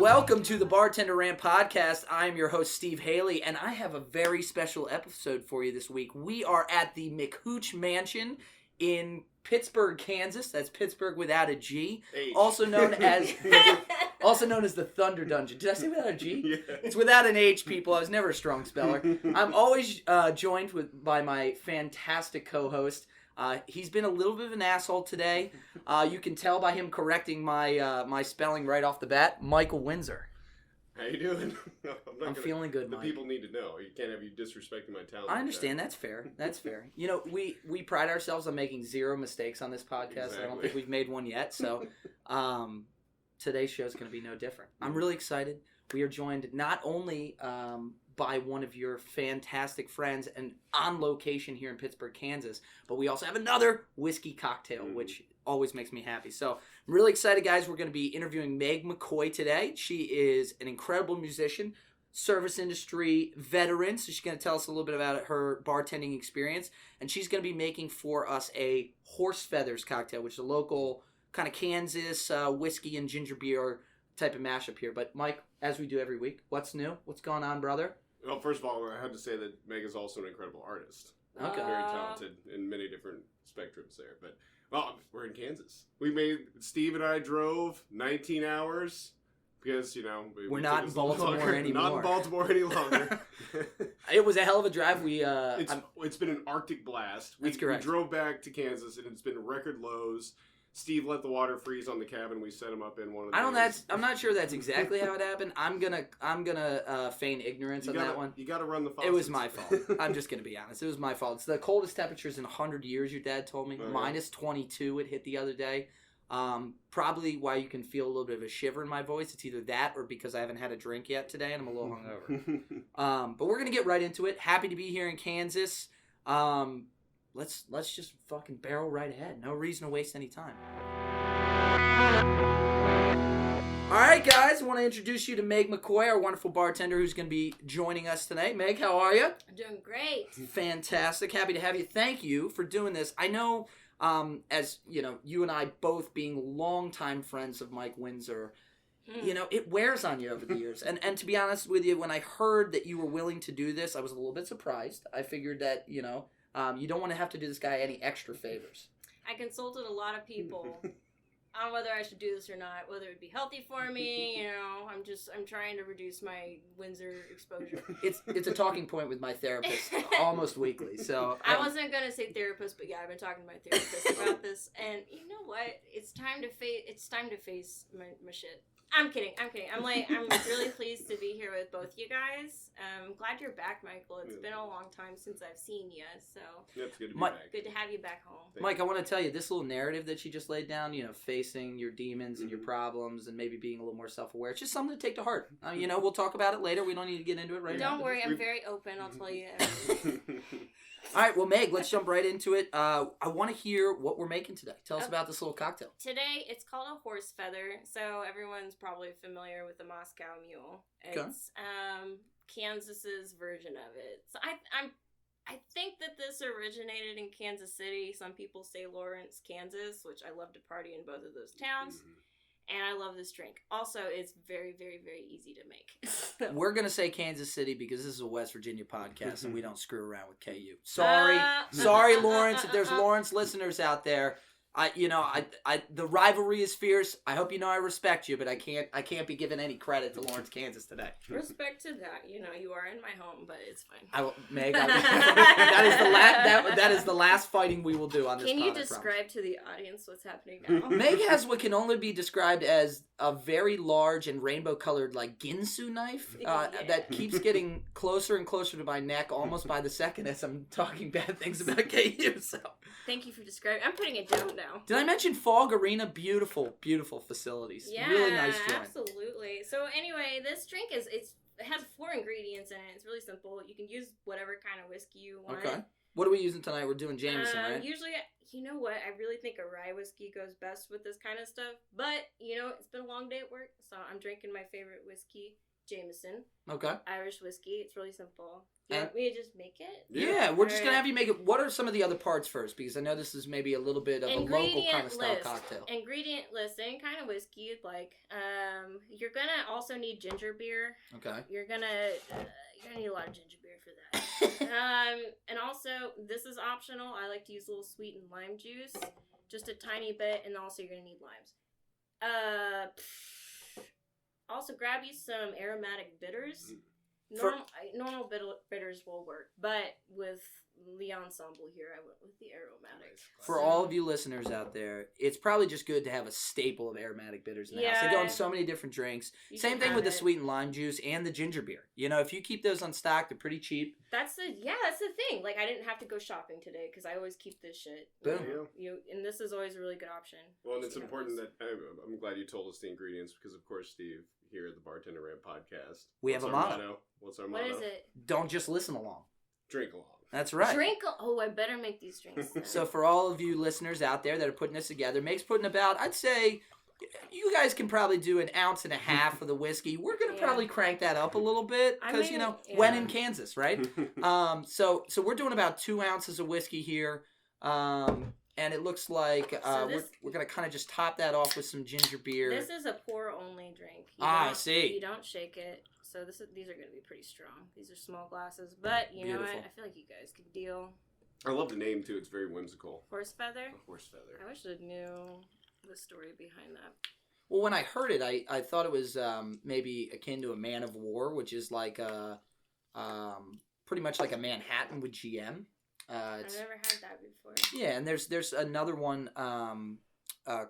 Welcome to the Bartender Rant Podcast. I am your host, Steve Haley, and I have a very special episode for you this week. We are at the McCooch Mansion in Pittsburg, Kansas. That's Pittsburg without a G. H. Also known as the Thunder Dungeon. Did I say without a G? Yeah. It's without an H, people. I was never a strong speller. I'm always joined by my fantastic co-host. He's been a little bit of an asshole today. You can tell by him correcting my spelling right off the bat. Michael Windsor. How you doing? I'm feeling good, The Mike. people need to know. You can't have you disrespecting my talent. I understand. That's fair. That's fair. You know, we pride ourselves on making zero mistakes on this podcast. Exactly. I don't think we've made one yet. So today's show is going to be no different. I'm really excited. We are joined not only by one of your fantastic friends and on location here in Pittsburg, Kansas, but we also have another whiskey cocktail, which always makes me happy. So I'm really excited, guys. We're going to be interviewing Meg McCoy today. She is an incredible musician, service industry veteran, so she's going to tell us a little bit about her bartending experience, and she's going to be making for us a horse feathers cocktail, which is a local kind of Kansas whiskey and ginger beer type of mashup here. But Mike, as we do every week, what's new? What's going on, brother? Well, first of all, I have to say that Meg is also an incredible artist. Okay. Very talented in many different spectrums there. But, well, we're in Kansas. Steve and I drove 19 hours because, you know... We're not in Baltimore anymore. Not in Baltimore any longer. It was a hell of a drive. It's been an Arctic blast. That's correct. We drove back to Kansas, and it's been record lows. Steve let the water freeze on the cabin. We set him up in one of the I'm not sure that's exactly how it happened. I'm gonna feign ignorance on that one. You gotta run the faucets. It was my fault. I'm just gonna be honest. It was my fault. It's the coldest temperatures in 100 years. Your dad told me. Minus 22 it hit the other day. Probably why you can feel a little bit of a shiver in my voice. It's either that or because I haven't had a drink yet today and I'm a little hungover. But we're gonna get right into it. Happy to be here in Kansas. Let's just fucking barrel right ahead. No reason to waste any time. All right, guys. I want to introduce you to Meg McCoy, our wonderful bartender who's going to be joining us tonight. Meg, how are you? I'm doing great. Fantastic. Happy to have you. Thank you for doing this. I know, as you know, you and I both being longtime friends of Mike Windsor, you know, it wears on you over the years. And to be honest with you, when I heard that you were willing to do this, I was a little bit surprised. I figured that, you know, you don't want to have to do this guy any extra favors. I consulted a lot of people on whether I should do this or not, whether it'd be healthy for me, you know. I'm trying to reduce my Windsor exposure. It's a talking point with my therapist almost weekly. So I wasn't gonna say therapist, but yeah, I've been talking to my therapist about this, and you know what? It's time to face my shit. I'm kidding. I'm really pleased to be here with both you guys. I'm glad you're back, Michael. It's been a long time since I've seen you, so it's good to be back. Good to have you back home. Mike, I want to tell you, this little narrative that you just laid down, you know, facing your demons and your problems and maybe being a little more self-aware, it's just something to take to heart. You know, we'll talk about it later. We don't need to get into it right now. Don't worry. I'm very open. I'll tell you everything. All right, well, Meg, let's jump right into it. I want to hear what we're making today. Tell us about this little cocktail. Today, it's called a horse feather. So everyone's probably familiar with the Moscow Mule. It's Kansas's version of it. So I think that this originated in Kansas City. Some people say Lawrence, Kansas, which I love to party in both of those towns. And I love this drink. Also, it's very, very, very easy to make. We're going to say Kansas City because this is a West Virginia podcast and we don't screw around with KU. Sorry, Lawrence. If there's Lawrence listeners out there, the rivalry is fierce. I hope you know I respect you, but I can't be giving any credit to Lawrence, Kansas today. Respect to that. You know, you are in my home, but it's fine. Meg, that is the last fighting we will do on this. Can you describe to the audience what's happening now? Meg has what can only be described as a very large and rainbow-colored, like, Ginsu knife that keeps getting closer and closer to my neck almost by the second as I'm talking bad things about KU. So. Thank you for describing. I'm putting it down now. Did I mention Fog Arena? Beautiful, beautiful facilities. Yeah, really nice joint. Absolutely. So anyway, this drink it has 4 ingredients in it. It's really simple. You can use whatever kind of whiskey you want. Okay. What are we using tonight? We're doing Jameson, right? Usually, you know what? I really think a rye whiskey goes best with this kind of stuff. But, you know, it's been a long day at work, so I'm drinking my favorite whiskey, Jameson. Okay. Irish whiskey. It's really simple. You want me to just make it? Yeah, we're just going to have you make it. What are some of the other parts first? Because I know this is maybe a little bit of a local kind of style cocktail. Ingredient list. Any kind of whiskey you'd like. You're going to also need ginger beer. Okay. You're going to need a lot of ginger beer for that. And also, this is optional. I like to use a little sweetened lime juice. Just a tiny bit. And also, you're going to need limes. Also, grab you some aromatic bitters. Normal bitters will work, but with the ensemble here, I went with the aromatic. For all of you listeners out there, it's probably just good to have a staple of aromatic bitters in the house. They go in so many different drinks. Same thing with the sweet and lime juice and the ginger beer. You know, if you keep those on stock, they're pretty cheap. That's the thing. Like, I didn't have to go shopping today because I always keep this shit. Boom. And this is always a really good option. Well, and it's important that I'm glad you told us the ingredients because, of course, Steve, here at the Bartender Rant podcast, we have a motto. What's our motto? What is it? Don't just listen along. Drink along. That's right. I better make these drinks then. So for all of you listeners out there that are putting this together, Meg's putting about, I'd say, you guys can probably do 1.5 ounces of the whiskey. We're going to probably crank that up a little bit because, when in Kansas, right? So we're doing about 2 ounces of whiskey here. And it looks like we're going to kind of just top that off with some ginger beer. This is a pour-only drink. I see. You don't shake it. So these are going to be pretty strong. These are small glasses. But, you know what? I feel like you guys could deal. I love the name, too. It's very whimsical. Horse feather? A horse feather. I wish I knew the story behind that. Well, when I heard it, I thought it was maybe akin to a man of war, which is like pretty much like a Manhattan with GM. I've never had that before. Yeah, and there's another one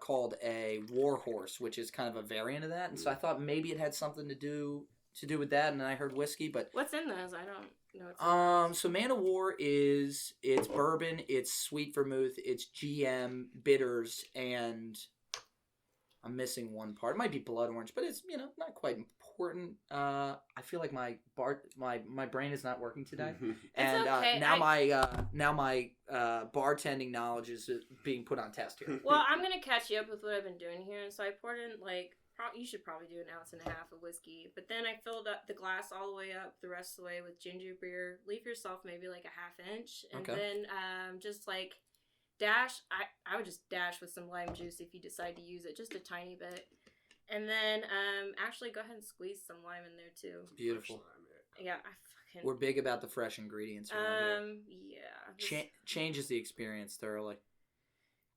called a war horse, which is kind of a variant of that. And so I thought maybe it had something to do with that. And then I heard whiskey, but what's in those? I don't know. So Man of War it's bourbon, it's sweet vermouth, it's GM bitters, and I'm missing one part. It might be blood orange, but it's not quite important. I feel like my brain is not working today, and okay. Now my bartending knowledge is being put on test here. Well, I'm gonna catch you up with what I've been doing here. So I poured in you should probably do 1.5 ounces of whiskey, but then I filled up the glass all the way up the rest of the way with ginger beer. Leave yourself maybe like a 1/2 inch, and then just like dash. I would just dash with some lime juice if you decide to use it, just a tiny bit. And then actually go ahead and squeeze some lime in there too. Beautiful. Yeah, we're big about the fresh ingredients. Yeah. Changes the experience thoroughly.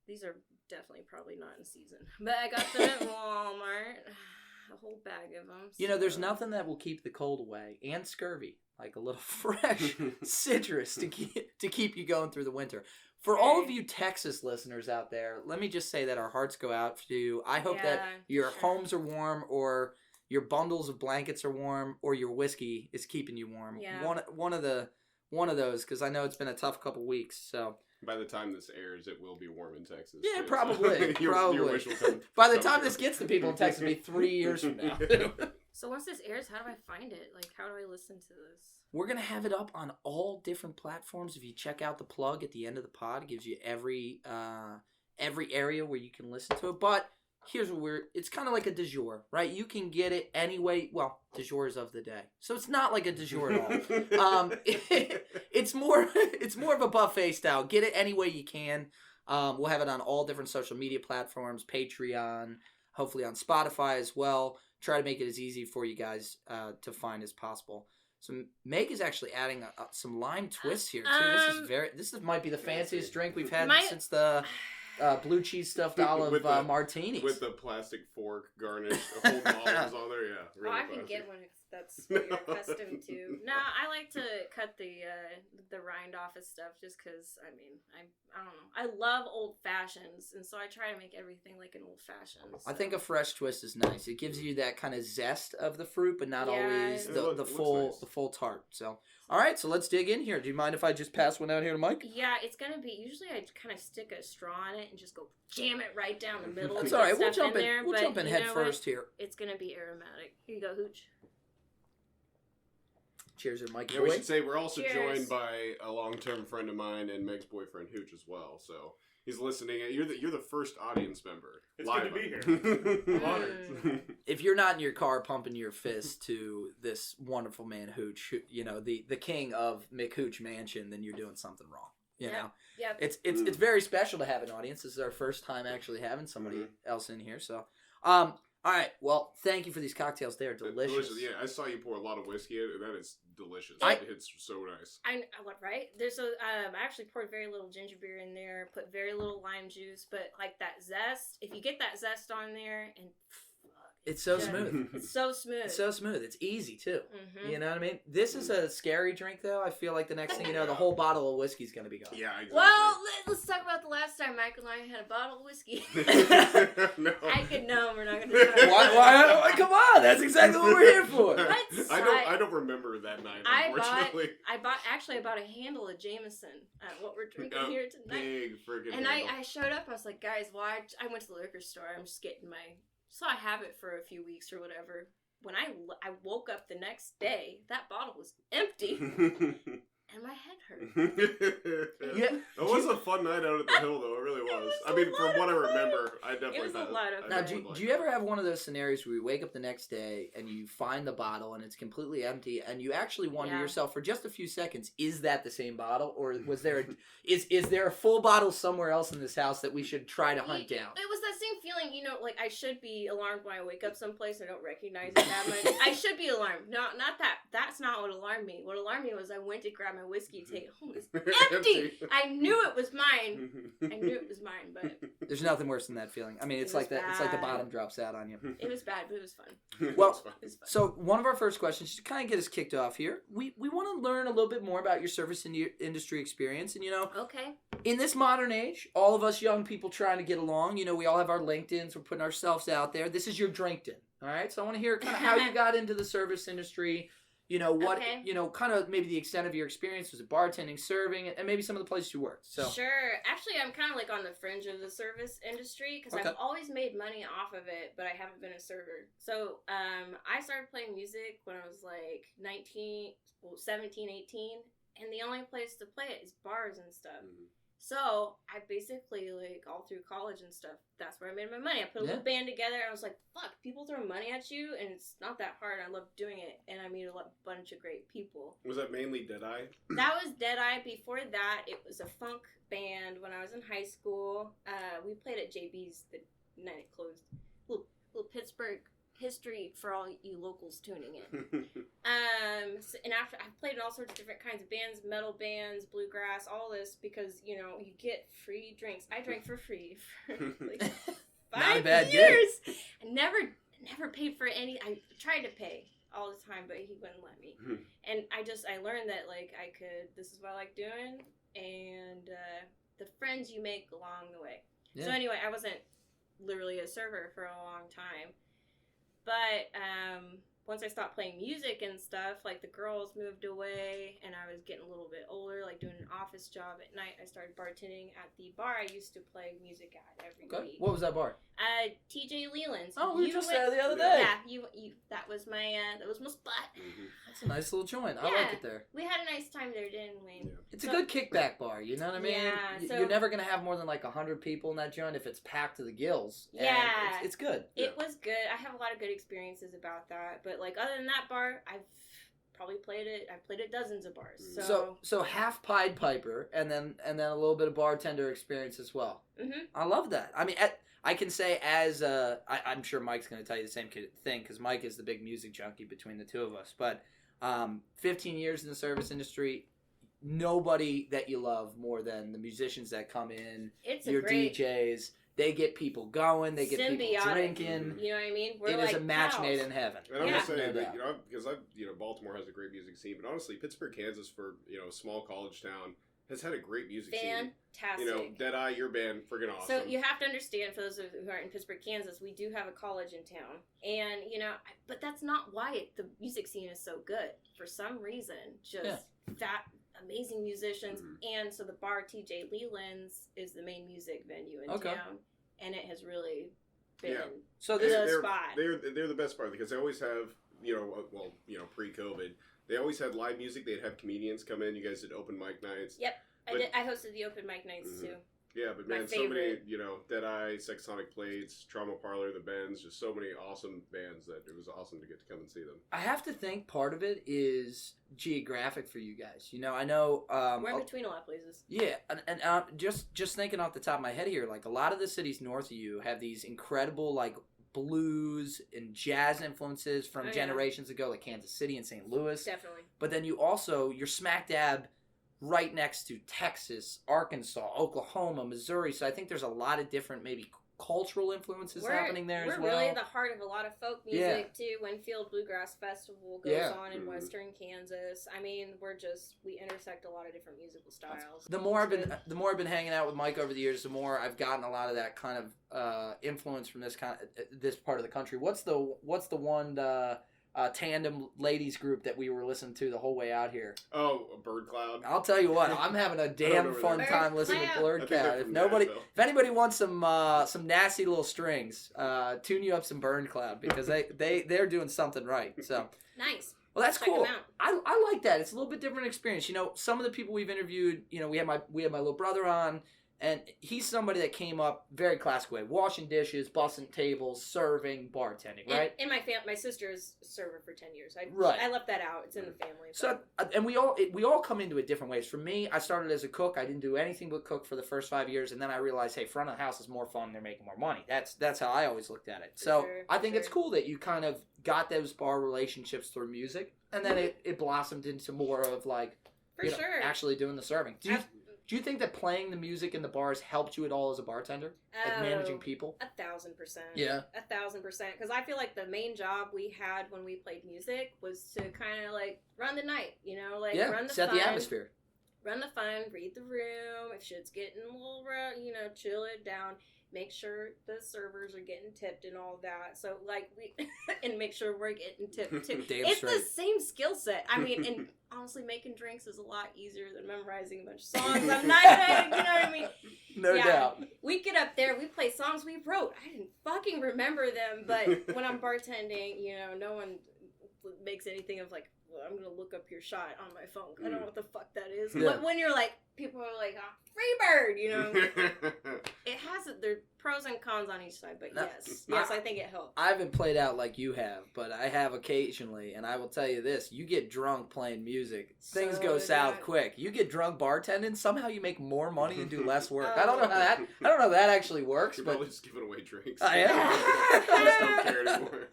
These are definitely probably not in season, but I got them at Walmart. A whole bag of them. There's nothing that will keep the cold away and scurvy like a little fresh citrus to keep you going through the winter. For all of you Texas listeners out there, let me just say that our hearts go out to you. I hope that your homes are warm, or your bundles of blankets are warm, or your whiskey is keeping you warm. Yeah. One of those, because I know it's been a tough couple weeks. So by the time this airs, it will be warm in Texas. Yeah, too, probably. So probably. Your wish will come, by the time this gets to people in Texas, it'll be 3 years from now. So once this airs, how do I find it? Like, how do I listen to this? We're going to have it up on all different platforms. If you check out the plug at the end of the pod, it gives you every area where you can listen to it. But here's what it's kind of like a du jour, right? You can get it anyway. Well, du jour is of the day. So it's not like a du jour at all. It's more of a buffet style. Get it any way you can. We'll have it on all different social media platforms, Patreon, hopefully on Spotify as well. Try to make it as easy for you guys to find as possible. So Meg is actually adding some lime twists here too. This might be the fanciest drink we've had since the blue cheese stuffed olive martinis with the plastic fork garnish, a whole olives on there. Yeah, really. I can get one if that's what you're accustomed to. No, I like to cut the rind off of stuff just because I don't know. I love old fashions, and so I try to make everything like an old fashioned. So. I think a fresh twist is nice. It gives you that kind of zest of the fruit, but not always the full tart. So, all right, so let's dig in here. Do you mind if I just pass one out here to Mike? Yeah, it's gonna be. Usually, I kind of stick a straw in it and just go jam it right down the middle. That's all right. We'll jump in head first here. It's gonna be aromatic. Here you go, Hooch. Cheers, Mike. Yeah, we should say we're also joined by a long-term friend of mine and Meg's boyfriend, Hooch, as well. So, He's listening. You're the first audience member. It's live. good to be here. I'm honored. If you're not in your car pumping your fist to this wonderful man Hooch, the king of McHooch Mansion, then you're doing something wrong. You know, it's very special to have an audience. This is our first time actually having somebody else in here. So, all right. Well, thank you for these cocktails. They are delicious. Yeah, I saw you pour a lot of whiskey in, and that is delicious. It's so nice. I right. There's I actually poured very little ginger beer in there. Put very little lime juice, but like that zest. If you get that zest on there, and it's so smooth. It's so smooth. It's so smooth. It's easy too. Mm-hmm. You know what I mean? This is a scary drink, though. I feel like the next thing you know, the whole bottle of whiskey's gonna be gone. Yeah, exactly. Well, let's talk about the last time Michael and I had a bottle of whiskey. No. We're not gonna do that. Why? Come on, that's exactly what we're here for. I don't remember that night. Unfortunately, I bought a handle of Jameson. What we're drinking here tonight. Big freaking. And handle. I showed up. I was like, guys, I went to the liquor store. I'm just getting so I have it for a few weeks or whatever. When I woke up the next day, that bottle was empty. And my head hurt. Yeah. It was a fun night out at the hill, though. It really was. I mean, from what I remember, I definitely. It was a lot of fun. Now, do you ever have one of those scenarios where you wake up the next day and you find the bottle and it's completely empty, and you actually wonder yourself for just a few seconds, is that the same bottle, or was there is there a full bottle somewhere else in this house that we should try to hunt down? It was that same feeling, like I should be alarmed when I wake up someplace and I don't recognize it that much. I should be alarmed. Not that. That's not what alarmed me. What alarmed me was I went to grab my whiskey to take it home. It was empty. I knew it was mine. But there's nothing worse than that feeling. I mean, it's like that. It's like the bottom drops out on you. It was bad, but it was fun. Well, so one of our first questions, to kind of get us kicked off here, we want to learn a little bit more about your service industry experience, and okay. In this modern age, all of us young people trying to get along, we all have our LinkedIns, we're putting ourselves out there. This is your Drinkton, all right? So I want to hear kind of how you got into the service industry. Kind of maybe the extent of your experience. Was it bartending, serving, and maybe some of the places you worked? So sure. Actually, I'm kind of like on the fringe of the service industry because I've always made money off of it, but I haven't been a server. So I started playing music when I was like 17, 18, and the only place to play it is bars and stuff. Mm-hmm. So I basically, all through college and stuff, that's where I made my money. I put a little band together, and I was like, fuck, people throw money at you, and it's not that hard. I love doing it, and I made a bunch of great people. Was that mainly Deadeye? That was Deadeye. Before that, it was a funk band when I was in high school. We played at JB's the night it closed. Little Pittsburg history for all you locals tuning in. And after I've played in all sorts of different kinds of bands, metal bands, bluegrass, all this because you get free drinks. I drank for free for like 5 years. I never paid for any. I tried to pay all the time, but he wouldn't let me. And I learned that I could. This is what I like doing, and the friends you make along the way. Yeah. So anyway, I wasn't literally a server for a long time. But once I stopped playing music and stuff, the girls moved away and I was getting a little bit older, doing an office job at night. I started bartending at the bar I used to play music at every week. What was that bar? TJ Lelands. Oh, we were just there the other day. Yeah, you. That was my spot. Mm-hmm. That's a nice little joint. I like it there. We had a nice time there, didn't we? Yeah. It's a good kickback bar. You know what I mean? Yeah. You're never gonna have more than 100 people in that joint if it's packed to the gills. Yeah, it's good. It was good. I have a lot of good experiences about that. But other than that bar, I've probably played it. I've played at dozens of bars. So half Pied Piper and then a little bit of bartender experience as well. Mm-hmm. I love that. I mean, I can say I'm sure Mike's going to tell you the same thing because Mike is the big music junkie between the two of us. But 15 years in the service industry, nobody that you love more than the musicians that come in, DJs. They get people going. They get people drinking. You know what I mean? It is a match made in heaven. And I'm going to say that, because Baltimore has a great music scene, but honestly, Pittsburg, Kansas, for a small college town, has had a great music scene. Fantastic. Deadeye, your band, friggin' awesome. So you have to understand, for those who aren't in Pittsburg, Kansas, we do have a college in town, and but that's not why the music scene is so good. For some reason, that amazing musicians, and so the bar TJ Lelands is the main music venue in town, and it has really been the spot. They're the best part because they always have pre-COVID. They always had live music. They'd have comedians come in. You guys did open mic nights. Yep, I hosted the open mic nights too. Yeah, but man, so many, Deadeye, Sexsonic Plates, Trauma Parlor, The Bends, just so many awesome bands that it was awesome to get to come and see them. I have to think part of it is geographic for you guys. I know... we're in between a lot of places. Yeah, and just thinking off the top of my head here, like, a lot of the cities north of you have these incredible, like, blues and jazz influences from generations ago, like Kansas City and St. Louis. Definitely. But then you're smack dab right next to Texas, Arkansas, Oklahoma, Missouri. So I think there's a lot of different maybe cultural influences happening there as well. We're really the heart of a lot of folk music too. Winfield Bluegrass Festival goes on in western Kansas. I mean, we intersect a lot of different musical styles. The more I've been hanging out with Mike over the years, the more I've gotten a lot of that kind of influence from this part of the country. What's the one tandem ladies group that we were listening to the whole way out here? Oh, Bird Cloud. I'll tell you what, I'm having a damn fun time listening to Bird Cloud. If anybody wants some nasty little strings, tune you up some Bird Cloud, because they're doing something right. So nice. Well, that's cool. I like that. It's a little bit different experience. Some of the people we've interviewed, we had my little brother on. And he's somebody that came up very classic way, washing dishes, bussing tables, serving, bartending, right? And my sister is a server for 10 years. Right. I left that out. It's in the family. So, and we all come into it different ways. For me, I started as a cook. I didn't do anything but cook for the first 5 years, and then I realized, hey, front of the house is more fun. They're making more money. That's how I always looked at it. I think it's cool that you kind of got those bar relationships through music, and then it blossomed into more of like, actually doing the serving. Do you think that playing the music in the bars helped you at all as a bartender? Like managing people? 1,000%. Yeah. 1,000%. Because I feel like the main job we had when we played music was to kind of like run the night, run the set fun, the atmosphere. Run the fun, read the room. If shit's getting a little rough, chill it down. Make sure the servers are getting tipped and all that. So, and make sure we're getting tipped too. It's the same skill set. I mean, and honestly, making drinks is a lot easier than memorizing a bunch of songs. I'm not gonna, you know what I mean? No doubt. We get up there, we play songs we wrote. I didn't fucking remember them, but when I'm bartending, no one makes anything of like, well, I'm gonna look up your shot on my phone. I don't know what the fuck that is. Yeah. But when you're like, people are like, Freebird, it has there's pros and cons on each side, but yes, I think it helps. I haven't played out like you have, but I have occasionally, and I will tell you this: you get drunk playing music, things go south quick. You get drunk bartending, somehow you make more money and do less work. I don't know how that actually works. You're but probably just giving away drinks. I am. I just don't care anymore.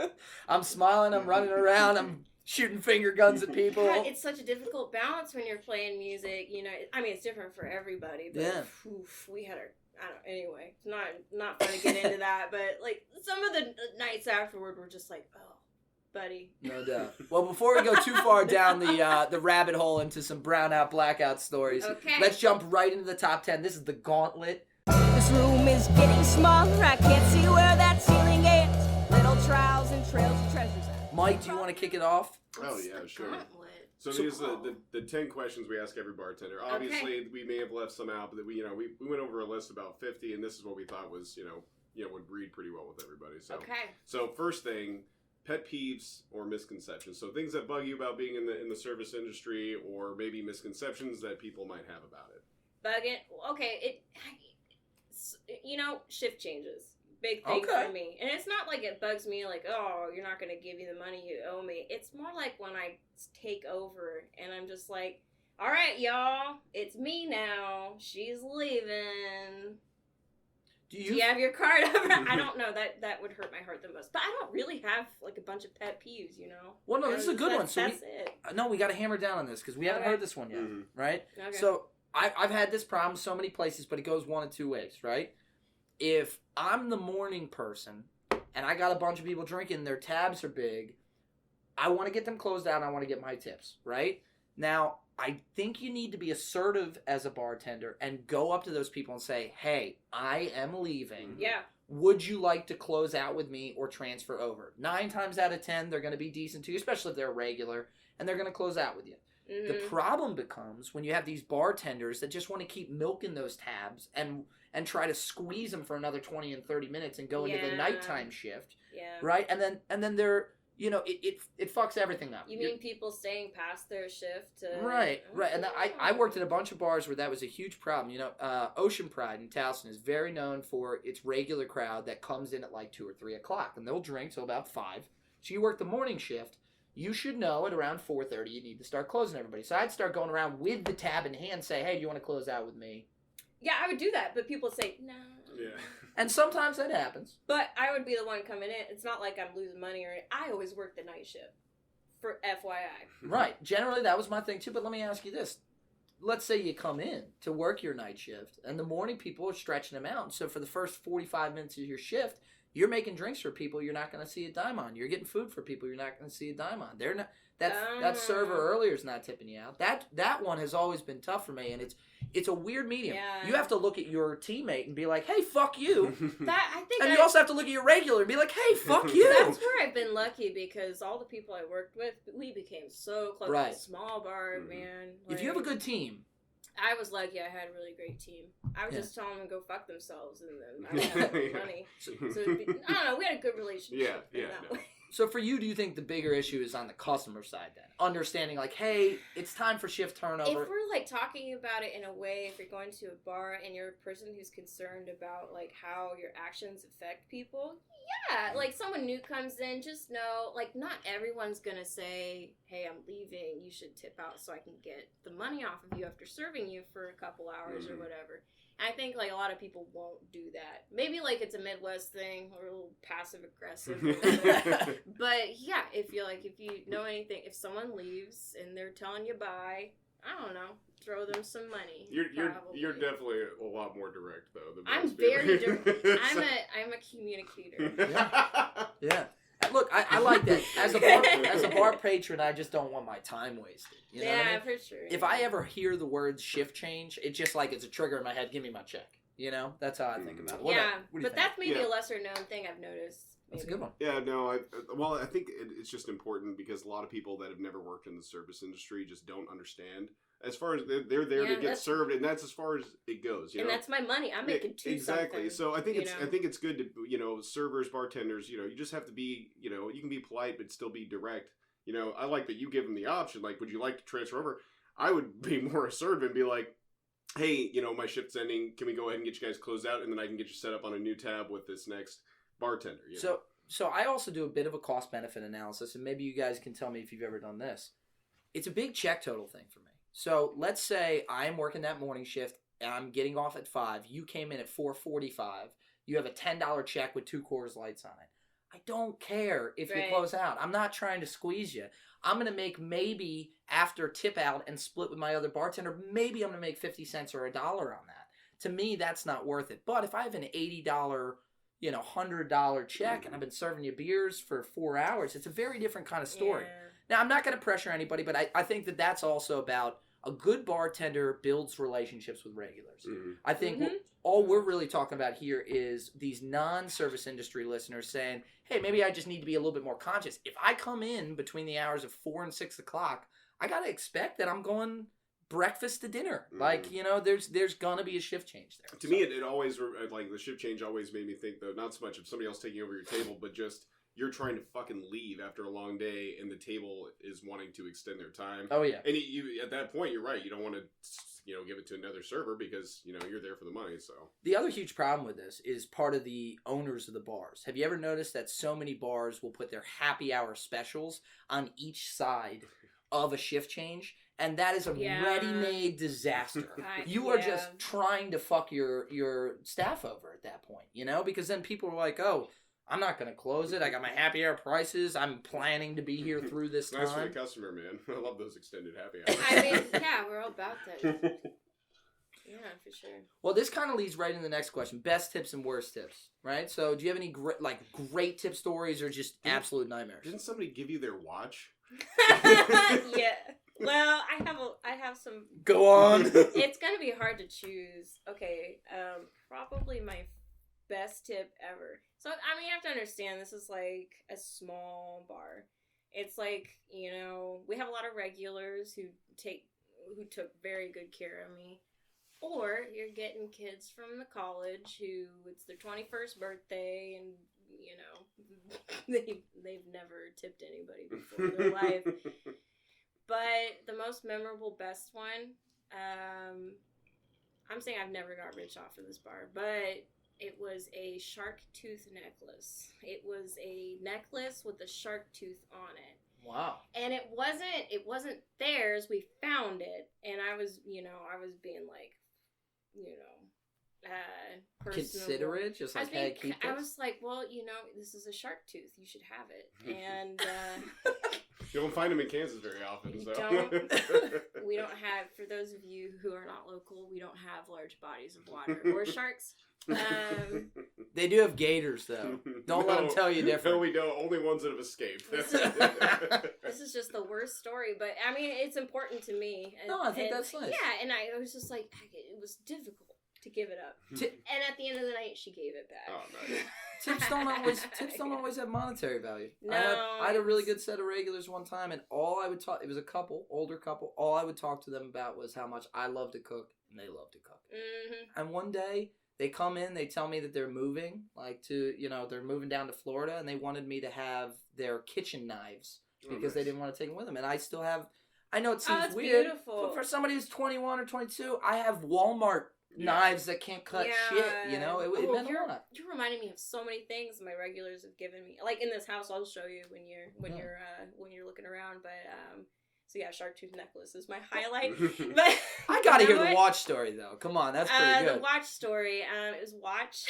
I'm smiling. I'm running around. I'm shooting finger guns at people. God, it's such a difficult balance when you're playing music. I mean, it's different for everybody. But we had anyway, it's not fun to get into that. But like some of the nights afterward were just like, oh, buddy. No doubt. Well, before we go too far down the rabbit hole into some brownout blackout stories, let's jump right into the top 10. This is the gauntlet. This room is getting smaller. I can't see where that ceiling ends. Little trials and trails of treasures. Mike, do you want to kick it off? Oh, yeah, sure. So these are the 10 questions we ask every bartender. Obviously, we may have left some out, but we went over a list about 50, and this is what we thought was, would read pretty well with everybody. So first thing, pet peeves or misconceptions. So things that bug you about being in the service industry, or maybe misconceptions that people might have about it. Okay, shift changes. Big thing for me. And it's not like it bugs me like, oh, you're not going to give you the money you owe me. It's more like when I take over and I'm just like, all right, y'all, it's me now. She's leaving. Do you have your card over? I don't know. That would hurt my heart the most. But I don't really have like a bunch of pet peeves, Well, no, this is a good one. So that's it. No, we got to hammer down on this because we haven't heard this one yet, right? Okay. So I've had this problem so many places, but it goes one of two ways, right? If I'm the morning person and I got a bunch of people drinking, their tabs are big, I want to get them closed out and I want to get my tips, right? Now, I think you need to be assertive as a bartender and go up to those people and say, hey, I am leaving. Yeah. Would you like to close out with me or transfer over? 9 times out of 10, they're going to be decent to you, especially if they're regular, and they're going to close out with you. Mm-hmm. The problem becomes when you have these bartenders that just want to keep milking those tabs and try to squeeze them for another 20 and 30 minutes and go into the nighttime shift, right? And then you know, it fucks everything up. You mean people staying past their shift? Right. And I worked at a bunch of bars where that was a huge problem. You know, Ocean Pride in Towson is very known for its regular crowd that comes in at like 2 or 3 o'clock, and they'll drink till about 5. So you work the morning shift. You should know at around 4:30 you need to start closing everybody. So I'd start going around with the tab in hand, say, hey, do you want to close out with me? Yeah, I would do that, but people say, no. Yeah. And sometimes that happens. But I would be the one coming in. It's not like I'm losing money or anything. I always work the night shift, for FYI. Right. Generally, that was my thing, too. But let me ask you this. Let's say you come in to work your night shift, and the morning people are stretching them out. So for the first 45 minutes of your shift, you're making drinks for people you're not going to see a dime on. You're getting food for people you're not going to see a dime on. They're not. That server earlier is not tipping you out. That one has always been tough for me, and it's a weird medium. Yeah. You have to look at your teammate and be like, "Hey, fuck you." And you also have to look at your regular and be like, "Hey, fuck you." That's where I've been lucky because all the people I worked with, we became so close. Right. Small bar, man. If you have a good team. I was lucky. I had a really great team. I would just tell them to go fuck themselves, and then I would have the money. So I don't know. We had a good relationship. Yeah. So for you, do you think the bigger issue is on the customer side then? Understanding like, hey, it's time for shift turnover. If we're like talking about it in a way, if you're going to a bar and you're a person who's concerned about like how your actions affect people, yeah, like someone new comes in, just know like not everyone's gonna say, hey, I'm leaving, you should tip out so I can get the money off of you after serving you for a couple hours or whatever. I think like a lot of people won't do that. Maybe like it's a Midwest thing or a little passive aggressive. But yeah, if you know anything, if someone leaves and they're telling you bye, I don't know, throw them some money. You're definitely a lot more direct though. Than I'm most people. very direct. I'm a communicator. Yeah. Look, I like that. As a bar patron, I just don't want my time wasted. You know what I mean? For sure. If I ever hear the word shift change, it's just like it's a trigger in my head. Give me my check. You know, that's how I think about it. What do you think? That's maybe a lesser known thing I've noticed. That's a good one. Yeah, no, I think it's just important because a lot of people that have never worked in the service industry just don't understand. As far as they're there to get served, and that's as far as it goes. You know? That's my money. I'm making $2 exactly. Something, so I think it's good to servers, bartenders. You just have to be you can be polite but still be direct. I like that you give them the option. Like, would you like to transfer over? I would be more assertive and be like, hey, my shift's ending. Can we go ahead and get you guys closed out, and then I can get you set up on a new tab with this next bartender. So I also do a bit of a cost benefit analysis, and maybe you guys can tell me if you've ever done this. It's a big check total thing for me. So let's say I'm working that morning shift and I'm getting off at 5. You came in at 4:45. You have a $10 check with 2 Coors Lights on it. I don't care if you close out. I'm not trying to squeeze you. I'm going to make maybe after tip out and split with my other bartender, maybe I'm going to make 50 cents or $1 on that. To me, that's not worth it. But if I have an $80, $100 check and I've been serving you beers for 4 hours, it's a very different kind of story. Yeah. Now, I'm not going to pressure anybody, but I think that that's also about a good bartender builds relationships with regulars. Mm-hmm. I think all we're really talking about here is these non-service industry listeners saying, hey, maybe I just need to be a little bit more conscious. If I come in between the hours of 4 and 6 o'clock, I got to expect that I'm going breakfast to dinner. Like, there's going to be a shift change there. To me, it always, like, the shift change always made me think, though, not so much of somebody else taking over your table, but just you're trying to fucking leave after a long day and the table is wanting to extend their time. Oh, yeah. And you at that point, you're right. You don't want to, give it to another server because, you're there for the money, so. The other huge problem with this is part of the owners of the bars. Have you ever noticed that so many bars will put their happy hour specials on each side of a shift change? And that is a ready-made disaster. You are just trying to fuck your staff over at that point, because then people are like, oh, I'm not going to close it. I got my happy hour prices. I'm planning to be here through this time. Nice for the customer, man. I love those extended happy hours. I mean, we're all about that. Yeah, for sure. Well, this kind of leads right into the next question. Best tips and worst tips, right? So do you have any great tip stories or just absolute nightmares? Didn't somebody give you their watch? Yeah. Well, I have some. Go on. It's gonna be hard to choose. Okay, probably my best tip ever. So I mean, you have to understand this is like a small bar. It's like we have a lot of regulars who took very good care of me. Or you're getting kids from the college who it's their 21st birthday and they've never tipped anybody before in their life. But the most memorable, best one, I'm saying I've never got rich off of this bar, but it was a shark tooth necklace. It was a necklace with a shark tooth on it. Wow. And it wasn't theirs. We found it, and I was being like, considerate, just like, hey, keep this. I was like, well, this is a shark tooth. You should have it. And you don't find them in Kansas very often. We don't have, for those of you who are not local, we don't have large bodies of water or sharks. They do have gators, though. Don't let them tell you different. No, we don't. Only ones that have escaped. This is just the worst story, but I mean, it's important to me. No, I think that's nice. Yeah, and I was just like, it was difficult to give it up. And at the end of the night, she gave it back. Oh, nice. Tips don't always have monetary value. No, I had a really good set of regulars one time, and all I would talk, it was a couple, older couple, all I would talk to them about was how much I love to cook, and they love to cook. Mm-hmm. And one day, they come in, they tell me that they're moving, they're moving down to Florida, and they wanted me to have their kitchen knives because they didn't want to take them with them. And I still have, I know it seems weird, beautiful. but for somebody who's 21 or 22, I have Walmart knives that can't cut shit, it meant a lot. You're reminding me of so many things my regulars have given me. Like in this house, I'll show you when you're looking around, but so yeah, shark tooth necklace is my highlight. But I gotta hear the watch story though. Come on, that's pretty good. The watch story, it was watch.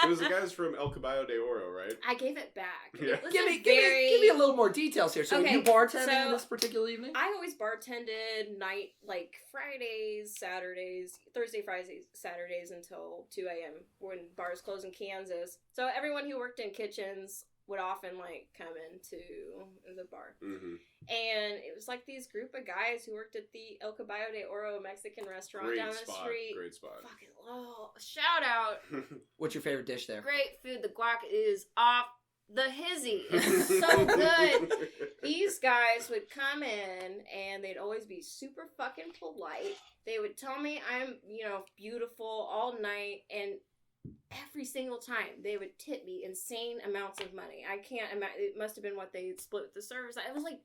It was the guys from El Caballo de Oro, right? I gave it back. Yeah. Give me a little more details here. So you bartending in this particular evening? I always bartended night, like Fridays, Saturdays, Thursday, Fridays, Saturdays until 2 a.m. when bars closed in Kansas. So everyone who worked in kitchens would often come into the bar. Mm-hmm. And it was like these group of guys who worked at the El Caballo de Oro Mexican restaurant down the street. Great spot. Shout out. What's your favorite dish there? Great food. The guac is off the hizzy. It's so good. These guys would come in and they'd always be super fucking polite. They would tell me I'm, beautiful all night, and every single time they would tip me insane amounts of money. I can't imagine. It must have been what they split with the service. I was like,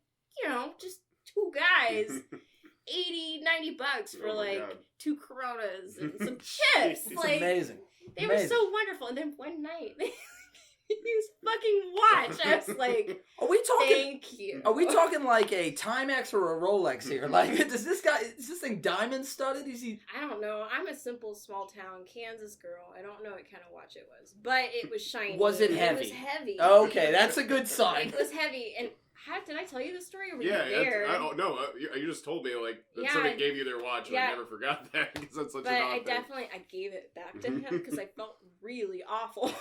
just two guys, $80-$90 for two Coronas and some chips. It's amazing. They were so wonderful. And then one night they used fucking watch. I was like, thank you. Are we talking like a Timex or a Rolex here? Like, is this thing diamond studded? Is he? I don't know. I'm a simple small town Kansas girl. I don't know what kind of watch it was, but it was shiny. Was it heavy? It was heavy. Okay, that's a good sign. It was heavy. And did I tell you the story? Or were you there? You just told me that somebody gave you their watch, and I never forgot that because that's such an odd thing. I gave it back to him because I felt really awful.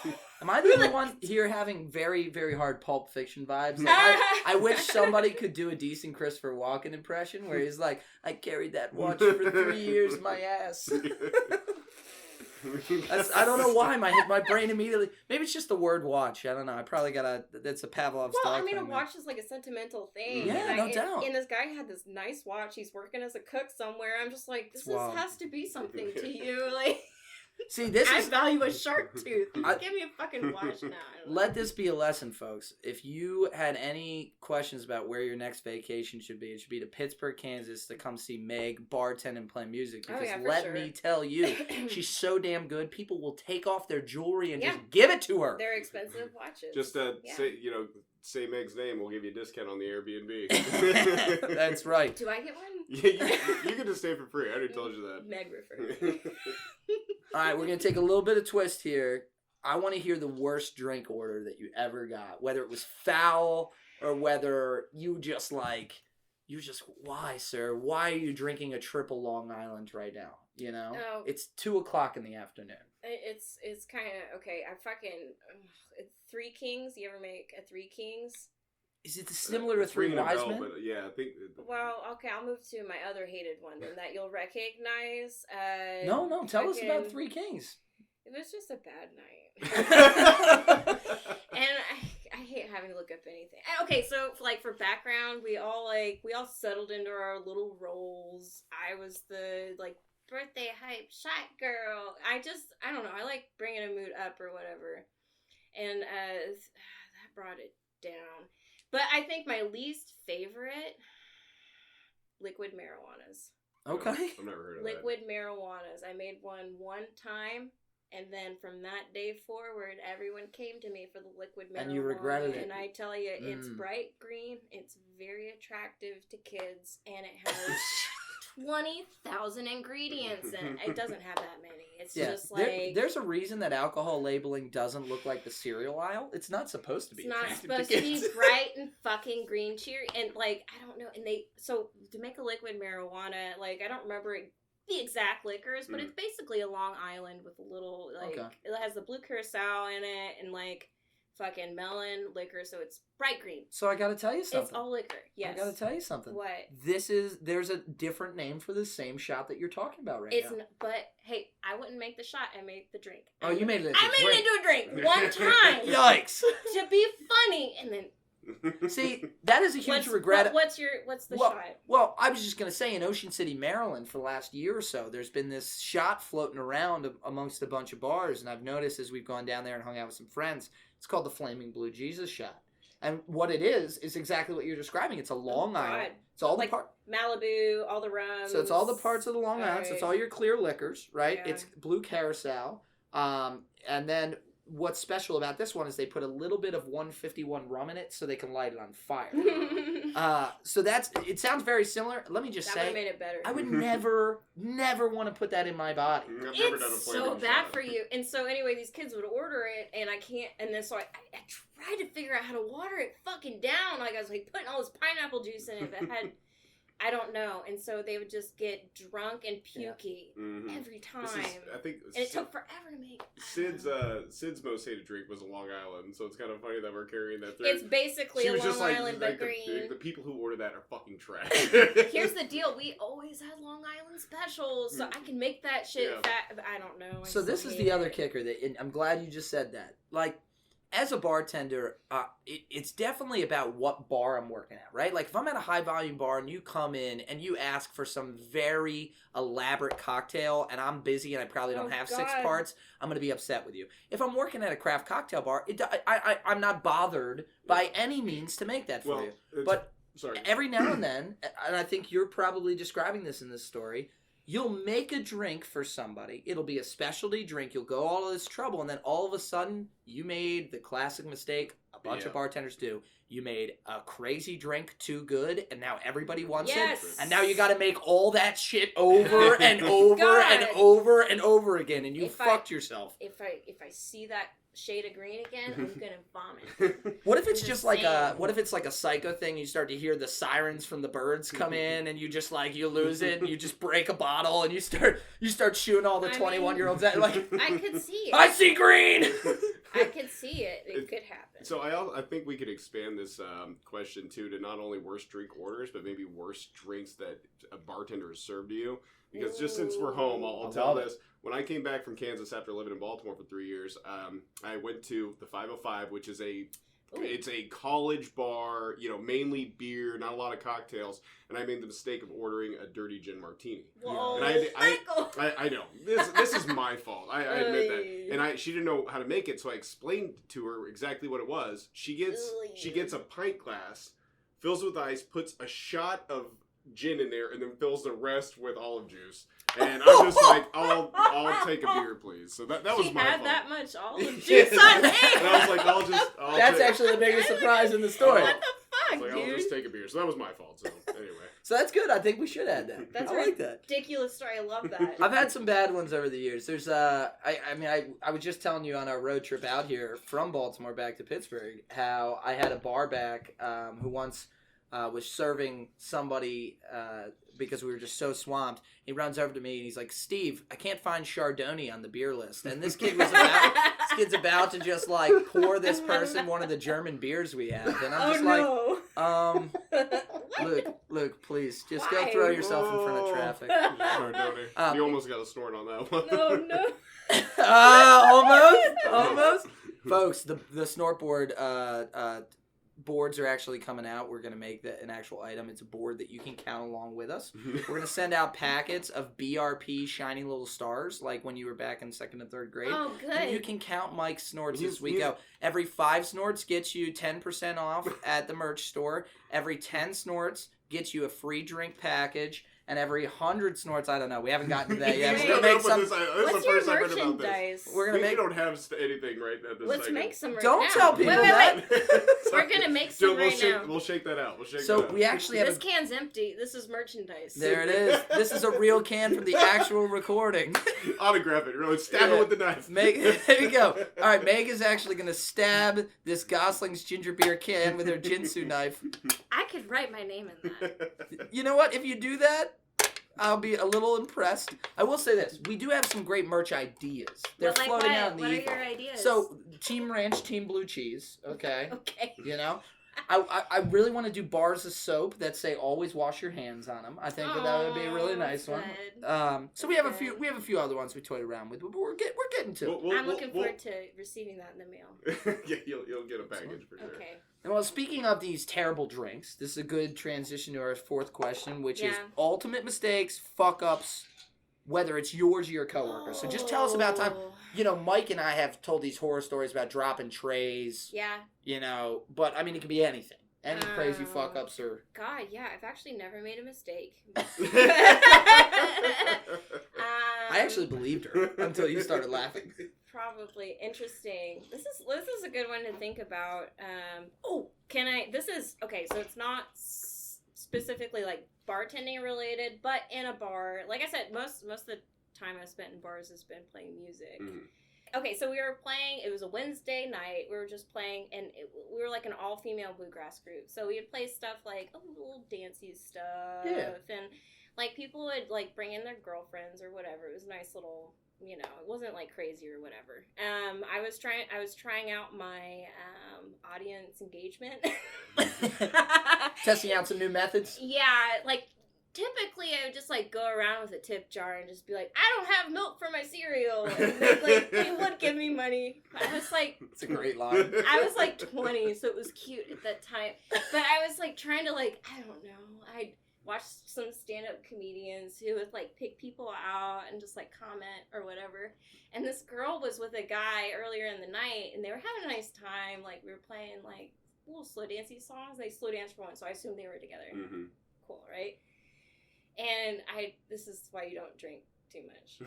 Am I the only one here having very, very hard Pulp Fiction vibes? Like, I wish somebody could do a decent Christopher Walken impression where he's like, I carried that watch for 3 years in my ass. I don't know why my brain immediately. Maybe it's just the word watch. I don't know. I probably that's a Pavlov's dog. Well, I mean, a watch is like a sentimental thing. Yeah, no doubt. And this guy had this nice watch. He's working as a cook somewhere. I'm just like, this has to be something to you. Like, see, I value a shark tooth. Give me a fucking watch now. Let this be a lesson, folks. If you had any questions about where your next vacation should be, it should be to Pittsburg, Kansas, to come see Meg bartend and play music. Because me tell you, she's so damn good. People will take off their jewelry and just give it to her. They're expensive watches. Just say Meg's name, we'll give you a discount on the Airbnb. That's right. Do I get one? Yeah, you can just stay for free. I already told you that. Meg referred. All right, we're going to take a little bit of twist here. I want to hear the worst drink order that you ever got. Whether it was foul or whether you just why, sir? Why are you drinking a triple Long Island right now? It's 2:00 in the afternoon. It's kind of, okay, I fucking, Three Kings. You ever make a Three Kings? Is it similar to Three Wise Men? Yeah, I think. Well, okay, I'll move to my other hated one then that you'll recognize. No, tell us about Three Kings. It was just a bad night. And I hate having to look up anything. Okay, so for background, we all settled into our little roles. I was the birthday hype shot girl. I don't know. I like bringing a mood up or whatever. And that brought it down. But I think my least favorite, liquid marijuanas. Okay. I've never heard of liquid marijuanas. I made one time. And then from that day forward, everyone came to me for the liquid marijuana. And you regretted it. And I tell you, it's bright green. It's very attractive to kids. And it has 20,000 ingredients in it. It doesn't have that many. It's just like... There's a reason that alcohol labeling doesn't look like the cereal aisle. It's not supposed to be. It's not supposed to be bright and fucking green cheery. And, like, I don't know. And so, to make a liquid marijuana, like, I don't remember the exact liquors, but it's basically a Long Island with a little, like, it has the blue curacao in it and, like, fucking melon liquor, so it's bright green. So I gotta tell you something. It's all liquor, yes. I gotta tell you something. What? There's a different name for the same shot that you're talking about right now. But, hey, I wouldn't make the shot, I made the drink. Oh, you made it into a drink. I made it into a drink one time. Yikes. To be funny, and then... See, that is a huge regret. What's the shot? Well, I was just going to say, in Ocean City, Maryland, for the last year or so, there's been this shot floating around amongst a bunch of bars, and I've noticed as we've gone down there and hung out with some friends, it's called the Flaming Blue Jesus shot. And what it is exactly what you're describing. It's a Long Island. It's all like the part Malibu, all the rums. So it's all the parts of the Long Island. So it's all your clear liquors, right? Yeah. It's blue carousel. And then what's special about this one is they put a little bit of 151 rum in it so they can light it on fire. So it sounds very similar. Let me just say, that would have made it better. I would never want to put that in my body. It's so bad for you. And so anyway, these kids would order it, and I can't. And then so I tried to figure out how to water it fucking down. Like I was like putting all this pineapple juice in it that had. I don't know, and so they would just get drunk and pukey every time. And it took forever to make. Sid's most hated drink was a Long Island, so it's kind of funny that we're carrying that through. It's basically a Long Island, but green. The people who order that are fucking trash. Here's the deal: we always had Long Island specials, so I can make that shit fat. I don't know. So this is the other kicker that I'm glad you just said that. Like, as a bartender, it's definitely about what bar I'm working at, right? Like, if I'm at a high-volume bar and you come in and you ask for some very elaborate cocktail and I'm busy and I probably don't have 6 parts, I'm going to be upset with you. If I'm working at a craft cocktail bar, I'm not bothered by any means to make that for you. But every now and then, and I think you're probably describing this in this story, you'll make a drink for somebody. It'll be a specialty drink. You'll go all of this trouble, and then all of a sudden, you made the classic mistake a bunch of bartenders do. You made a crazy drink too good, and now everybody wants it. And now you got to make all that shit over and over and over and over again, and you fucked yourself. If I see that shade of green again, I'm gonna vomit. What if it's just like a psycho thing? You start to hear the sirens from the birds come in, and you just you lose it, and you just break a bottle, and you start shooting all the 21-year-olds at like. I could see it. I see green. I could see it. It could happen. So I think we could expand this question too to not only worst drink orders, but maybe worst drinks that a bartender has served to you. Because just since we're home, I'll tell this. When I came back from Kansas after living in Baltimore for 3 years, I went to the 505, which is it's a college bar, mainly beer, not a lot of cocktails, and I made the mistake of ordering a dirty gin martini. Whoa, and I know this is my fault. I admit that, and she didn't know how to make it, so I explained to her exactly what it was. She gets a pint glass, fills it with ice, puts a shot of gin in there, and then fills the rest with olive juice. And I'm just like, I'll take a beer, please. So that was my fault. She had that much olive juice on hand. And I was like, That's actually the biggest surprise in the story. What the fuck, dude? I'll just take a beer. So that was my fault. So anyway. So that's good. I think we should add that. That's I like that. Ridiculous story. I love that. I've had some bad ones over the years. There's I was just telling you on our road trip out here from Baltimore back to Pittsburgh how I had a bar back who once was serving somebody because we were just so swamped. He runs over to me and he's like, "Steve, I can't find Chardonnay on the beer list." And this kid's about to just pour this person one of the German beers we have. And I'm just look, please, just go throw yourself in front of traffic. Chardonnay. You almost got a snort on that one. No. Almost. Folks, the snort board boards are actually coming out. We're going to make that an actual item. It's a board that you can count along with us. We're going to send out packets of BRP shiny little stars, like when you were back in 2nd and 3rd grade. Oh, good. And you can count Mike's snorts as we go. Every 5 snorts gets you 10% off at the merch store. Every 10 snorts gets you a free drink package. And every 100 snorts, I don't know. We haven't gotten to that yet. We're gonna make some. What's your merchandise? We're gonna make. We don't have anything right at this. Let's make some right don't now. Tell people that. We're gonna make some now. We'll shake that out. We actually have. This can's empty. This is merchandise. There it is. This is a real can from the actual recording. Autograph it. Really stab it with the knife. There you go. All right, Meg is actually gonna stab this Gosling's ginger beer can with her Jinsu knife. I could write my name in that. You know what? If you do that, I'll be a little impressed. I will say this. We do have some great merch ideas. They're floating out in the ether. What are your ideas? So, Team Ranch, Team Blue Cheese. Okay. Okay. You know? I really want to do bars of soap that say always wash your hands on them. I think that would be a really nice one. So we have a few other ones we toyed around with, but we're getting to it. I'm looking forward to receiving that in the mail. Yeah, you'll get a package for sure. Okay. And well, speaking of these terrible drinks, this is a good transition to our 4th question, which is ultimate mistakes, fuck ups, whether it's yours or your coworkers. So just tell us about time. You know, Mike and I have told these horror stories about dropping trays. Yeah. You know, but I mean, it could be anything. Any crazy fuck ups or. God, yeah, I've actually never made a mistake. I actually believed her until you started laughing. Probably interesting. This is a good one to think about. So it's not specifically like bartending related, but in a bar. Like I said, most of the time I've spent in bars has been playing music. Okay, so we were playing, it was a Wednesday night, we were just playing, and we were like an all-female bluegrass group, so we would play stuff like, little dancey stuff, and like people would like bring in their girlfriends or whatever. It was a nice little, you know, it wasn't like crazy or whatever. I was trying out my audience engagement. Testing out some new methods? Yeah, like, typically, I would just, like, go around with a tip jar and just be like, I don't have milk for my cereal. And they would give me money. I was, like... It's a great line. I was, like, 20, so it was cute at that time. But I was, like, trying to, like, I don't know. I watched some stand-up comedians who would, like, pick people out and just, like, comment or whatever. And this girl was with a guy earlier in the night, and they were having a nice time. Like, we were playing, like, little slow dancey songs. They slow danced for one, so I assumed they were together. Mm-hmm. Cool, right? And this is why you don't drink too much.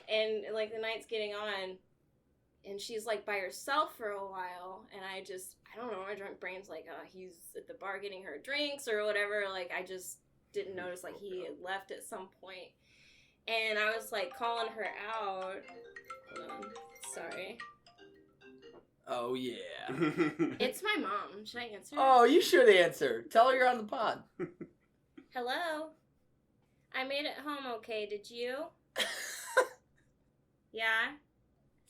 And, like, the night's getting on, and she's, like, by herself for a while, and I don't know, my drunk brain's like, he's at the bar getting her drinks or whatever. Like, I just didn't notice, like, he had left at some point. And I was, like, calling her out. Hold on. Sorry. Oh, yeah. It's my mom. Should I answer? Oh, you should answer. Tell her you're on the pod. Hello? I made it home okay. Did you? Yeah?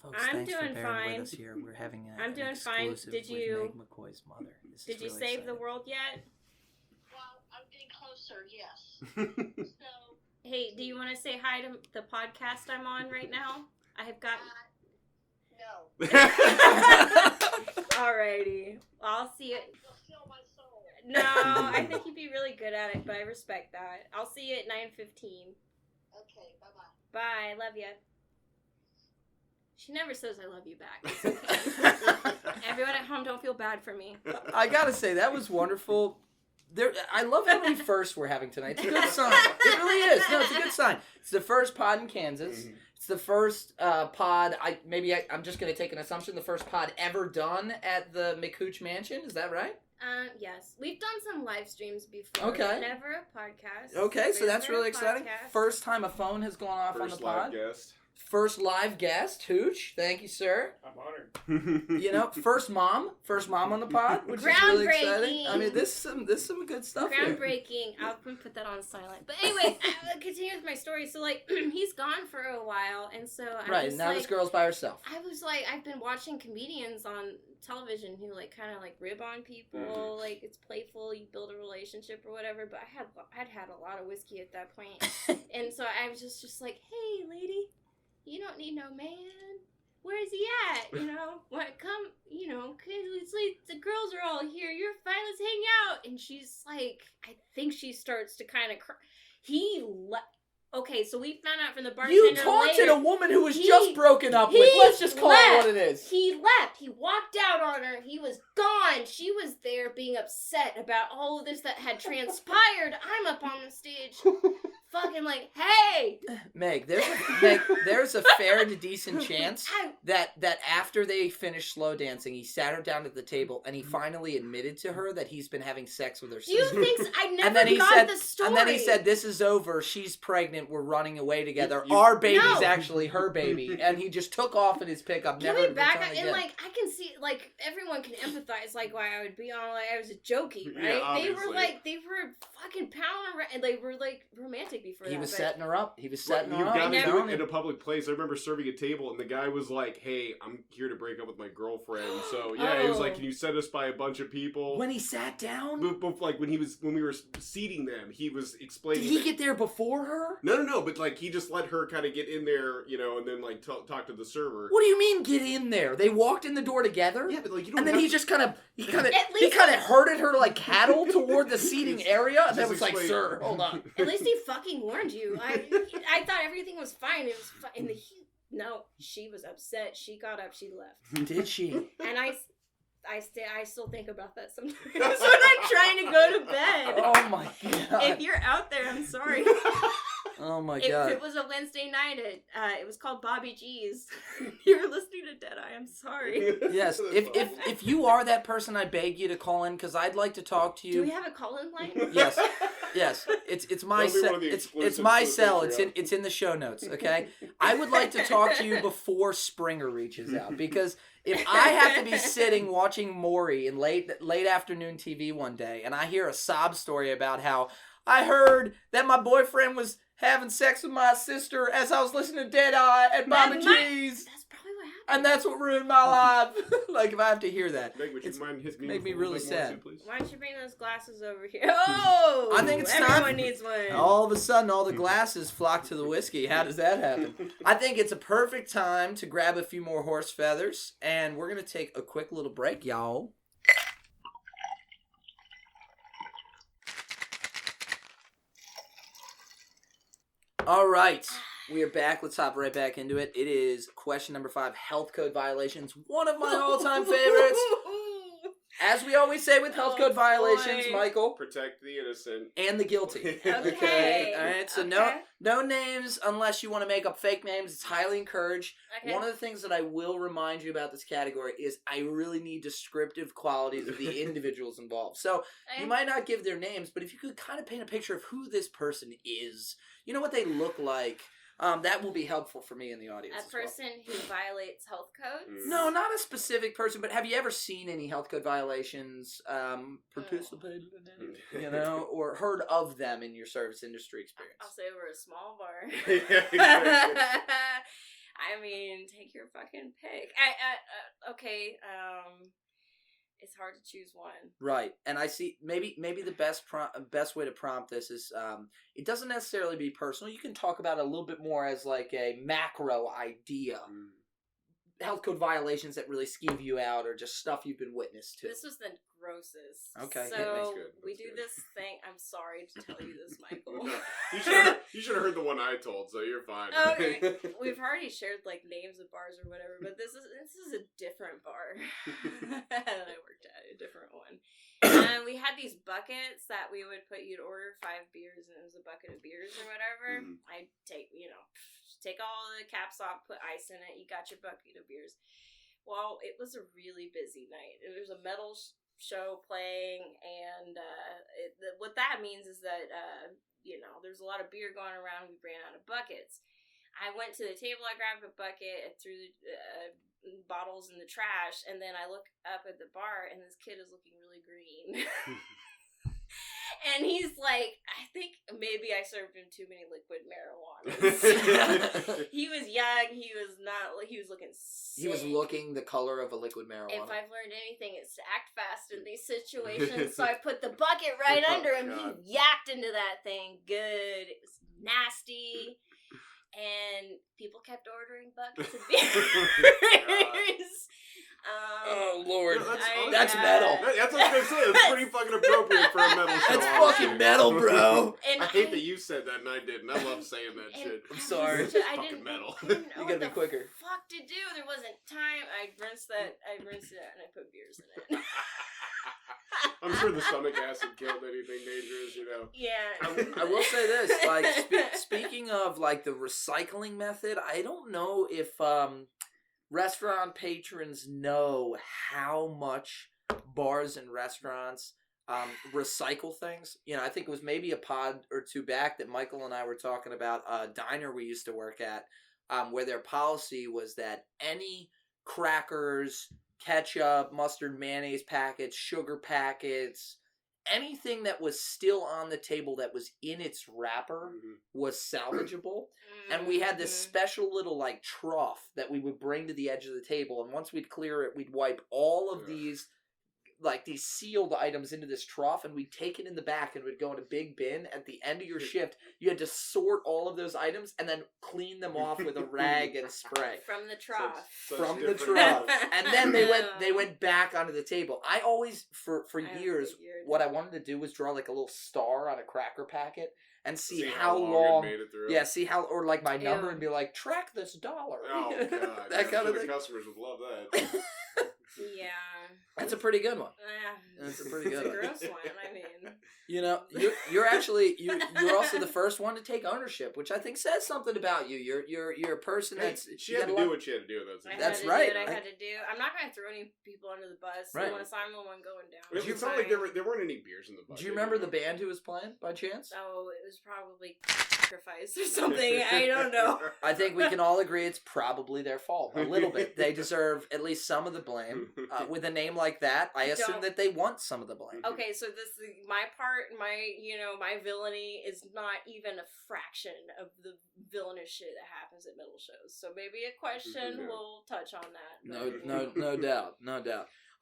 Folks, I'm thanks doing for bearing fine. with us here. We're having I'm doing fine. Did you? Meg McCoy's mother. Did you really save exciting. the world yet? Well, I'm getting closer, yes. So, Hey, do you want to say hi to the podcast I'm on right now? I have got... no. Alrighty. I'll see you... You'll steal my soul. No, I think you'd be really good at it, but I respect that. I'll see you at 9:15. Okay, bye-bye. Bye. Love you. She never says I love you back. It's okay. Everyone at home, don't feel bad for me. I gotta say, that was wonderful. I love how many firsts we're having tonight. It's a good sign. It really is. No, it's a good sign. It's the first pod in Kansas. Mm-hmm. It's the first pod, I'm just going to take an assumption, the first pod ever done at the McCooch Mansion. Is that right? Yes. We've done some live streams before. Okay. Never a podcast. Okay, so that's really exciting. Podcast. First time a phone has gone off on the pod. First live guest. First live guest, Hooch. Thank you, sir. I'm honored. You know, first mom on the pod, which is really exciting. I mean, this is some good stuff. Groundbreaking. Here. I'll put that on silent. But anyway, I'll continue with my story. So, like, he's gone for a while, and so right now, this girl's by herself. I was like, I've been watching comedians on television who like kind of like rib on people. Like, it's playful, you build a relationship or whatever. But I'd had a lot of whiskey at that point, and so I was just like, hey, lady. You don't need no man. where's he at? You know, what? Come, you know, the girls are all here. You're fine. Let's hang out. And she's like, I think she starts to kind of cry. Okay, so we found out from the bartender You taunted later, a woman who was just broken up with. Let's just call it what it is. He left. He walked out on her. He was gone. She was there being upset about all of this that had transpired. I'm up on the stage fucking like, hey! Meg, there's a fair to decent chance that after they finished slow dancing, he sat her down at the table and he finally admitted to her that he's been having sex with her sister. Do you think I never got the story? And then he said, this is over. She's pregnant. We're running away together. Our baby's actually her baby. And he just took off in his pickup. Can we back up? And like, I can see, like, everyone can empathize, like, why I would be on, like, I was joking, right? Yeah, they were fucking pounding around, and they were, like, romantic before he that. was setting her up. He was setting her up. You've got to do it in a public place. I remember serving a table, and the guy was like, hey, I'm here to break up with my girlfriend. So, yeah, he was like, can you set us by a bunch of people? When he sat down? Like, when we were seating them, he was explaining. Did he get there before her? No, but, like, he just let her kind of get in there, you know, and then, like, talk to the server. What do you mean, get in there? They walked in the door together? Yeah, but, like, you don't And then he kind of herded her like cattle toward the seating area, and then was like, sir, hold on. At least he fucking warned you. I thought everything was fine. It was fine. No, she was upset. She got up. She left. Did she? And I still think about that sometimes when I'm trying to go to bed. Oh my god! If you're out there, I'm sorry. Oh my god! It was a Wednesday night. It was called Bobby G's. You're listening to Deadeye. I'm sorry. Yes. If you are that person, I beg you to call in because I'd like to talk to you. Do we have a call-in line? Yes. It's my it's my cell. It's in the show notes. Okay. I would like to talk to you before Springer reaches out because if I have to be sitting watching Maury in late afternoon TV one day and I hear a sob story about how I heard that my boyfriend was having sex with my sister as I was listening to Deadeye at Bobby G's. That's probably what happened. And that's what ruined my life. Like, if I have to hear that. Meg, would you mind his make me really sad. Why don't you bring those glasses over here? Oh! I think it's time. Everyone needs one. All of a sudden, all the glasses flock to the whiskey. How does that happen? I think it's a perfect time to grab a few more horse feathers. And we're going to take a quick little break, y'all. All right, we are back. Let's hop right back into it. It is question number 5, health code violations. One of my all-time favorites. As we always say with health code violations, Michael. Protect the innocent. And the guilty. Okay. All right, so no names unless you want to make up fake names. It's highly encouraged. Okay. One of the things that I will remind you about this category is I really need descriptive qualities of the individuals involved. So you might not give their names, but if you could kind of paint a picture of who this person is, you know what they look like, that will be helpful for me in the audience. A person who violates health codes? No, not a specific person, but have you ever seen any health code violations, participated in any, you know, or heard of them in your service industry experience? I'll say we're a small bar. Yeah, exactly. I mean, take your fucking pick. Okay, it's hard to choose one. Right, and I see maybe the best way to prompt this is it doesn't necessarily be personal. You can talk about it a little bit more as like a macro idea. Health code violations that really skeeve you out or just stuff you've been witness to. This was the grossest. Okay. So that's good. we do this thing. I'm sorry to tell you this, Michael. You should have heard the one I told, so you're fine. Okay. We've already shared like names of bars or whatever, but this is a different bar that I worked at, a different one. And we had these buckets that we would put. You'd order 5 beers, and it was a bucket of beers or whatever. I'd take all the caps off, put ice in it. You got your bucket of beers. Well, it was a really busy night. There was a metal show playing, and what that means is that there's a lot of beer going around. We ran out of buckets. I went to the table. I grabbed a bucket and threw the bottles in the trash, and then I look up at the bar, and this kid is looking really green. And he's like, I think maybe I served him too many liquid marijuana. He was young. He was looking sick. He was looking the color of a liquid marijuana. If I've learned anything, it's to act fast in these situations. So I put the bucket right under him. God. He yacked into that thing good. It was nasty. and people kept ordering buckets of beers. Oh Lord, that's metal. That's what I was gonna say. It's pretty fucking appropriate for a metal show. That's fucking metal, bro. And I hate that you said that and I didn't. I love saying that shit. I'm sorry. I Fucking metal. didn't know You gotta be what quicker. the fuck to do. There wasn't time. I rinsed it, and I put beers in it. I'm sure the stomach acid killed anything dangerous, you know. Yeah. I will say this, like, speaking of, like, the recycling method, I don't know if restaurant patrons know how much bars and restaurants recycle things. You know, I think it was maybe a pod or two back that Michael and I were talking about a diner we used to work at, where their policy was that any crackers, ketchup, mustard, mayonnaise packets, sugar packets, anything that was still on the table that was in its wrapper was salvageable. And we had this special little, like, trough that we would bring to the edge of the table. And once we'd clear it, we'd wipe all of these, like, these sealed items into this trough, and we'd take it in the back and it would go in a big bin. At the end of your shift, you had to sort all of those items and then clean them off with a rag and spray. From the trough. Such The trough. levels. And then they went back onto the table. I always, for years, what I wanted to do was draw, like, a little star on a cracker packet and see how long it made it through. Yeah, see how, or like my number and be like, track this dollar. Oh, God. That kind of the thing. customers would love that. Yeah. That's a pretty good one. Yeah. That's a pretty good one. It's a gross one, I mean. You know, you're actually you're also the first one to take ownership, which I think says something about you. You're a person that's she had to do what she had to do. That's I right. had to do. I'm not going to throw any people under the bus unless I'm the one going down. It's not like there weren't any beers in the bus. Do you remember the band who was playing by chance? Oh, it was probably Sacrifice or something. I don't know. I think we can all agree it's probably their fault. A little bit. They deserve at least some of the blame. With a name like that, I assume that they want some of the blame. Okay, so my part, my villainy is not even a fraction of the villainous shit that happens at middle shows. So maybe a question will touch on that. No doubt.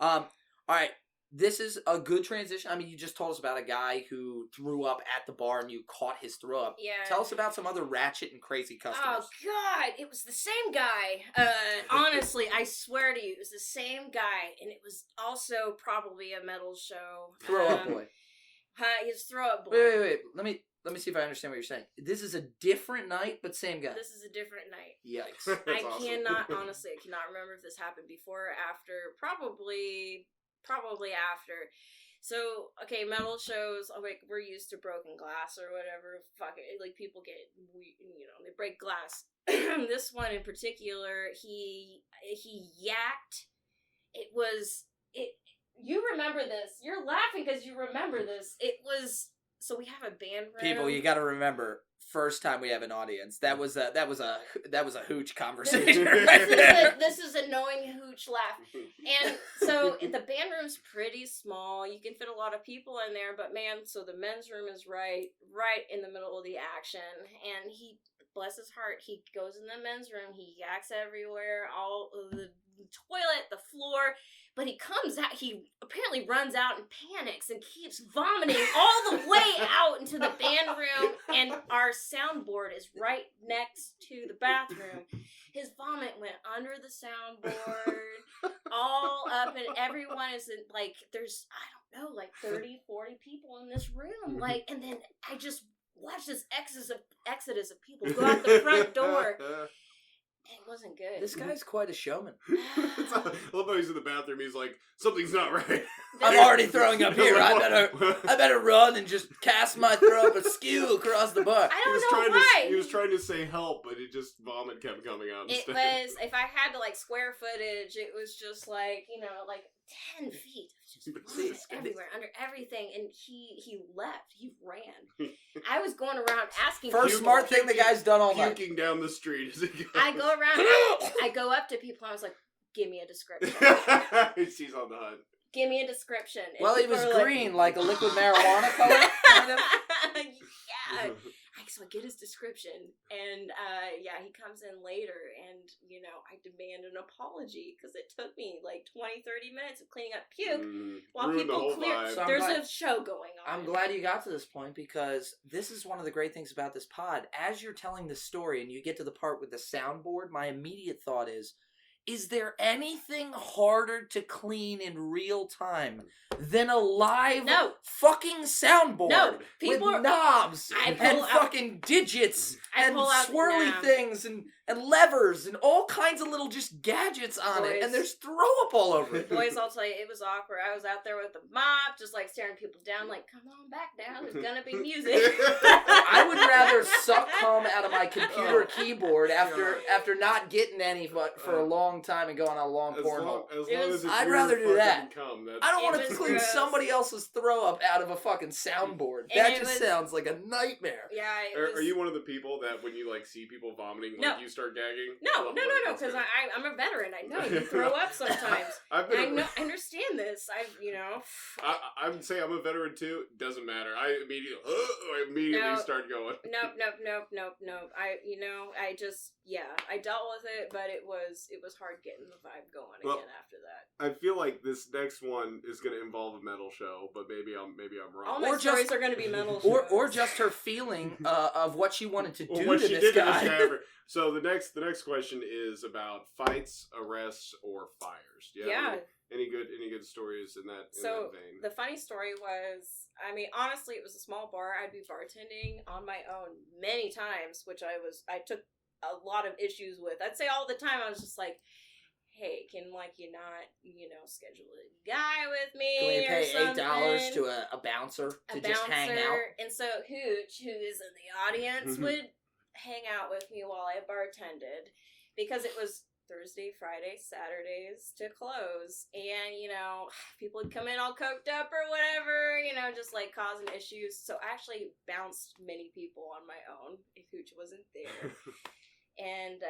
All right. This is a good transition. I mean, you just told us about a guy who threw up at the bar and you caught his throw up. Yeah. Tell us about some other ratchet and crazy customers. Oh, God. It was the same guy. Honestly, I swear to you, it was the same guy. And it was also probably a metal show. Throw up boy. His throw up boy. Wait. Let me see if I understand what you're saying. This is a different night, but same guy. This is a different night. Yikes. I cannot remember if this happened before or after. Probably after. So, okay, metal shows, like, we're used to broken glass or whatever. Fuck it. Like, people get, they break glass. This one in particular, he yacked. You remember this. You're laughing because you remember this. So we have a band room. People, you got to remember, first time we have an audience. That was a hooch conversation. This is a knowing hooch laugh. And so the band room's pretty small. You can fit a lot of people in there, but man, so the men's room is right in the middle of the action. And he, bless his heart, he goes in the men's room, he yaks everywhere, all of the toilet, the floor. But he comes out, he apparently runs out and panics and keeps vomiting all the way out into the band room, and our soundboard is right next to the bathroom. His vomit went under the soundboard, all up, and everyone is in, like, there's, I don't know, like 30, 40 people in this room. Like, and then I just watched this exodus of people go out the front door. It wasn't good. This guy's quite a showman. I love how he's in the bathroom. He's like, something's not right. I'm already throwing up here. I better run and just cast my throw up askew across the bar. I don't know why. He was trying to say help, but vomit kept coming out instead. It was, if I had to, like, square footage, it was just like, like 10 feet. Just everywhere, under everything, and he left. He ran. I was going around asking First people, smart thing the guy's done all night. Puking down the street as he goes. I go around, I go up to people, and I was like, give me a description. She's on the hunt. Give me a description. And well, he was are green, like a liquid marijuana color, kind of. Yeah. So I get his description, and he comes in later, and I demand an apology because it took me like 20-30 minutes of cleaning up puke while people clear. So there's a show going on. I'm glad you got to this point, because this is one of the great things about this pod. As you're telling the story and you get to the part with the soundboard, my immediate thought is there anything harder to clean in real time than a live fucking soundboard? No, people with knobs and fucking digits and swirly things and levers and all kinds of little just gadgets on it, and there's throw up all over it. Boys, I'll tell you, it was awkward. I was out there with the mop, just like staring people down, like, come on back now, there's gonna be music. I would rather suck cum out of my computer keyboard after not getting any for a long time and going on a long porno. I'd rather do that. I don't want to clean somebody else's throw up out of a fucking soundboard. That just sounds like a nightmare. Yeah. Are you one of the people that when you like see people vomiting, you start gagging? No, because I'm a veteran. I know you throw up sometimes. I understand this. I would say I'm a veteran too. Doesn't matter. I immediately start going. Nope. I dealt with it, but it was hard getting the vibe going again after that. I feel like this next one is going to involve a metal show, but maybe I'm wrong. All my stories are going to be metal shows. Or just her feeling of what she wanted to do to this guy. So the next question is about fights, arrests, or fires. Any good stories in that vein? The funny story was, honestly, it was a small bar. I'd be bartending on my own many times, which I took a lot of issues with. I'd say all the time, I was just like, hey, can you not, schedule a guy with me? Can we pay $8 to a bouncer just hang out? And so Hooch, who is in the audience, would hang out with me while I bartended, because it was Thursday, Friday, Saturdays to close, and people would come in all coked up or whatever, just like causing issues. So I actually bounced many people on my own if Hooch wasn't there. And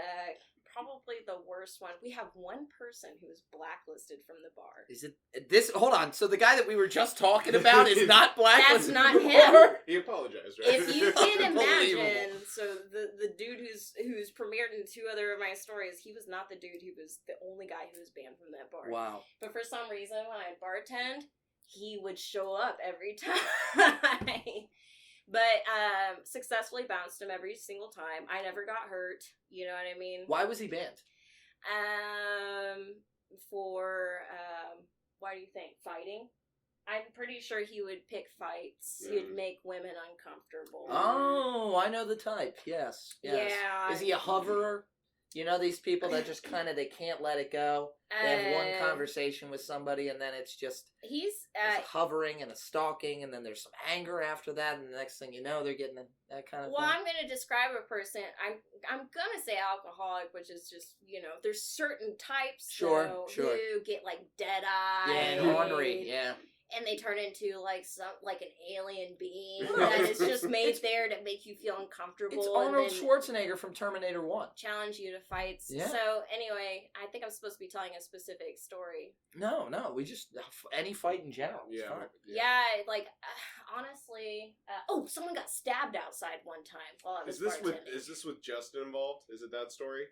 probably the worst one, we have one person who is blacklisted from the bar. Is it this? Hold on. So the guy that we were just talking about is not blacklisted? That's not him. He apologized, right? If you can imagine, so the dude who's premiered in 2 other of my stories, he was not the dude. He was the only guy who was banned from that bar. Wow. But for some reason, when I bartend, he would show up every time. But successfully bounced him every single time. I never got hurt. You know what I mean? Why was he banned? Why do you think? Fighting? I'm pretty sure he would pick fights. He would make women uncomfortable. Oh, I know the type. Yes. Yeah. Is he a hoverer? These people that just kind of, they can't let it go. They have one conversation with somebody, and then it's just he's hovering and a stalking, and then there's some anger after that, and the next thing you know, they're getting that kind of thing. Well, I'm going to describe a person. I'm going to say alcoholic, which is just, there's certain types who get like dead eye. Yeah, and ornery, yeah. And they turn into like an alien being that is just made there to make you feel uncomfortable. It's Arnold Schwarzenegger from Terminator 1. Challenge you to fights. Yeah. So anyway, I think I'm supposed to be telling a specific story. No, we just any fight in general. Honestly, someone got stabbed outside one time while I was bartending. Is this with Justin involved? Is it that story?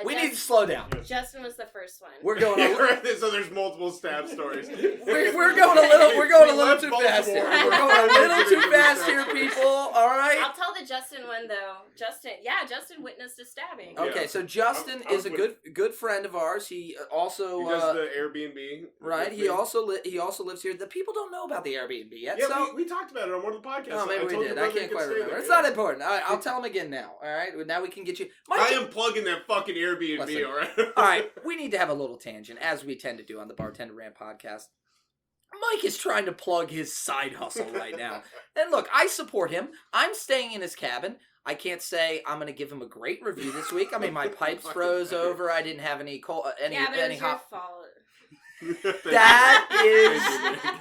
We need to slow down. Justin was the first one. We're going. So there's multiple stab stories. We're going a little too fast here. We're going a little too fast here, people. All right. I'll tell the Justin one though. Justin witnessed a stabbing. Okay, so Justin is a good friend of ours. He also does the Airbnb. Right. He also lives here. The people don't know about the Airbnb yet. Yeah, so we talked about it on one of the podcasts. Oh, maybe we did. I can't quite remember. It's not important. I'll tell him again now. All right. Now we can get you. I am plugging that fucking Airbnb. Listen, all right. All right. We need to have a little tangent, as we tend to do on the Bartender Rant podcast. Mike is trying to plug his side hustle right now. And look, I support him. I'm staying in his cabin. I can't say I'm going to give him a great review this week. I mean, my pipes froze over. I didn't have any but it was your fault. That is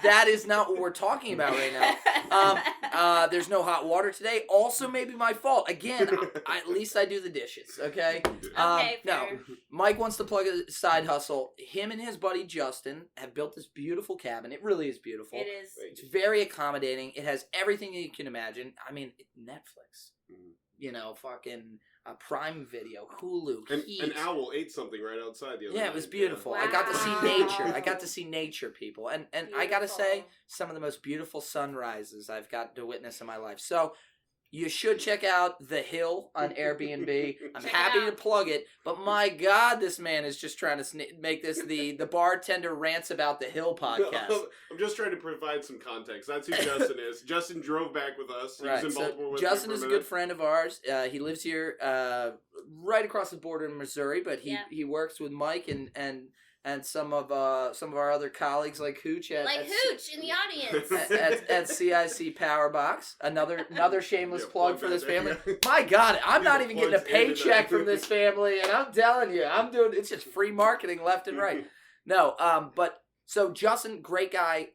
that is not what we're talking about right now. There's no hot water today. Also, maybe my fault. Again, at least I do the dishes. Okay. No, Mike wants to plug a side hustle. Him and his buddy Justin have built this beautiful cabin. It really is beautiful. It is. It's very accommodating. It has everything you can imagine. I mean, Netflix. You know, fucking Prime Video, Hulu, Heat. An owl ate something right outside the other night. Yeah, it was beautiful. Wow. I got to see nature. I got to see nature, people. And I got to say, some of the most beautiful sunrises I've got to witness in my life. So, you should check out The Hill on Airbnb. I'm happy to plug it, but my God, this man is just trying to make this the Bartender Rants About the Hill podcast. I'm just trying to provide some context. That's who Justin is. Justin drove back with us. He was in Baltimore with Justin me is for a minute. good friend of ours. He lives here right across the border in Missouri, but he works with Mike and some of our other colleagues like Hooch Hooch in the audience at CIC Powerbox. Another shameless plug for this family. My God, I'm not even getting a paycheck from this family, and I'm telling you, it's just free marketing left and right. No, but so Justin, great guy.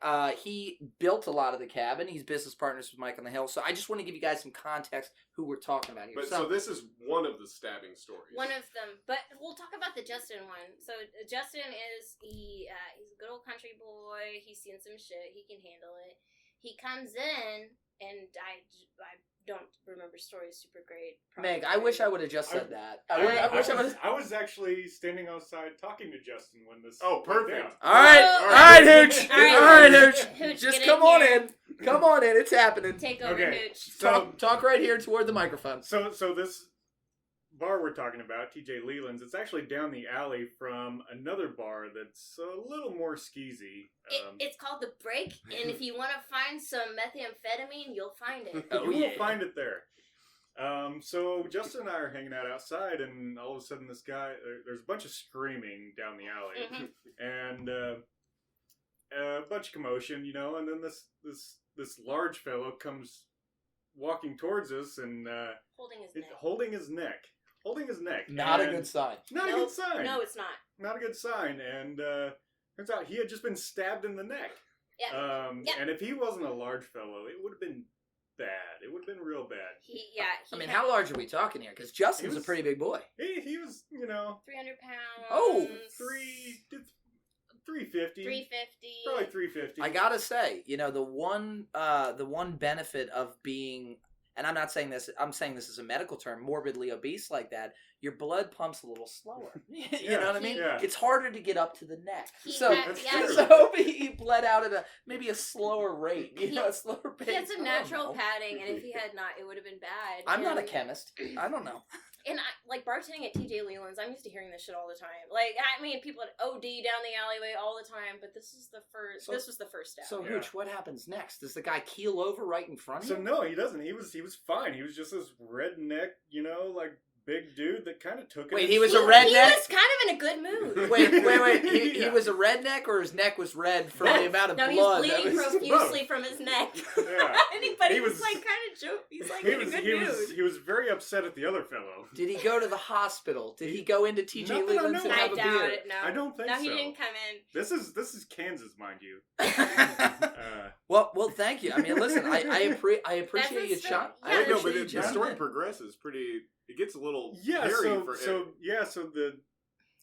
He built a lot of the cabin. He's business partners with Mike on the Hill. So I just want to give you guys some context who we're talking about here. But so this is one of the stabbing stories. One of them, but we'll talk about the Justin one. So Justin is he's a good old country boy. He's seen some shit. He can handle it. He comes in, and I don't remember stories super great. Meg, I wish I would have just said that. I was actually standing outside talking to Justin when this. Oh, perfect. All right, Hooch. All right, Hooch. Just come on in. Come on in. It's happening. Take over, Hooch. So, talk right here toward the microphone. So this bar we're talking about, TJ Lelands, it's actually down the alley from another bar that's a little more skeezy. It's called The Break, and if you want to find some methamphetamine, you'll find it. You will find it there. So Justin and I are hanging out outside, and all of a sudden this guy, there's a bunch of screaming down the alley, and a bunch of commotion, and then this large fellow comes walking towards us and holding his neck. Not a good sign. Not a good sign. No, it's not. Not a good sign. And turns out he had just been stabbed in the neck. Yeah. And if he wasn't a large fellow, it would have been bad. It would have been real bad. How large are we talking here? Because Justin's a pretty big boy. He was, 300 pounds. Oh. 350. 350. Probably 350. I gotta say, the one benefit of being, and I'm not saying this, I'm saying this as a medical term, morbidly obese like that, your blood pumps a little slower. You know what I mean? Yeah. It's harder to get up to the neck. So he bled out at maybe a slower rate, a slower pace. He had some natural padding, and if he had not, it would have been bad. I'm not a chemist. I don't know. And bartending at TJ Lelands, I'm used to hearing this shit all the time. People at OD down the alleyway all the time, but this was the first step. So, Hooch, what happens next? Does the guy keel over right in front of you? So no, he doesn't. He was fine. He was just this redneck, big dude that kind of took it. Wait, he was a redneck? He was kind of in a good mood. Wait. He was a redneck, or his neck was red from the amount of blood? No, he was bleeding profusely from his neck. Yeah. But he was kind of joke. He's in a good mood. He was very upset at the other fellow. Did he go to the hospital? Did he go into TJ Lelands and have a beer? I doubt it. No, I don't think so. No, he didn't come in. This is Kansas, mind you. Well, thank you. I mean, listen, I appreciate you, Sean. I know, but the story progresses pretty. It gets a little hairy So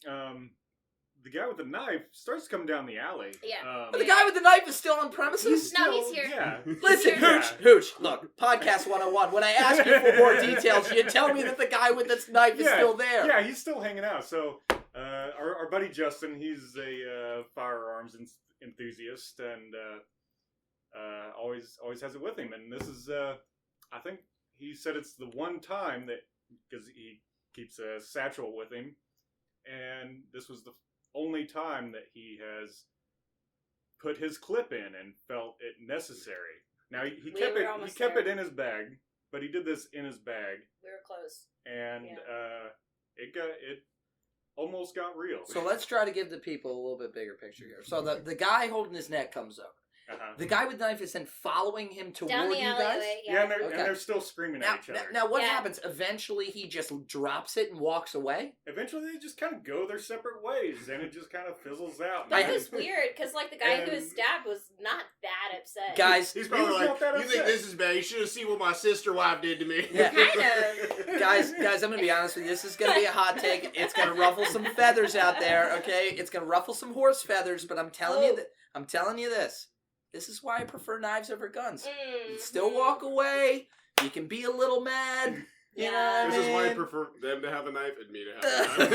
the guy with the knife starts to come down the alley. Yeah. But the guy with the knife is still on premises? He's here. Yeah. Listen, Hooch, look, Podcast 101, when I ask you for more details, you tell me that the guy with this knife is still there. Yeah, he's still hanging out. So our buddy Justin, he's a firearms enthusiast and always has it with him. And this is, I think he said it's the one time that, because he keeps a satchel with him, and this was the only time that he has put his clip in and felt it necessary. Now he kept it in his bag, but he did this in his bag. We were close, and it almost got real. So let's try to give the people a little bit bigger picture here. So the guy holding his neck comes over. The guy with the knife is then following him toward you guys? Yeah, and they're still screaming at each other. Now what happens? Eventually he just drops it and walks away? Eventually they just kind of go their separate ways, and it just kind of fizzles out. That was weird, because the guy who was stabbed was not Guys, he's probably like, you think this is bad? You should have seen what my sister wife did to me. Yeah. Kind of. Guys, I'm gonna be honest with you. This is gonna be a hot take. It's gonna ruffle some feathers out there, okay? It's gonna ruffle some horse feathers, but I'm telling you this. This is why I prefer knives over guns. You still walk away. You can be a little mad. You know what I mean? This is why I prefer them to have a knife and me to have a knife.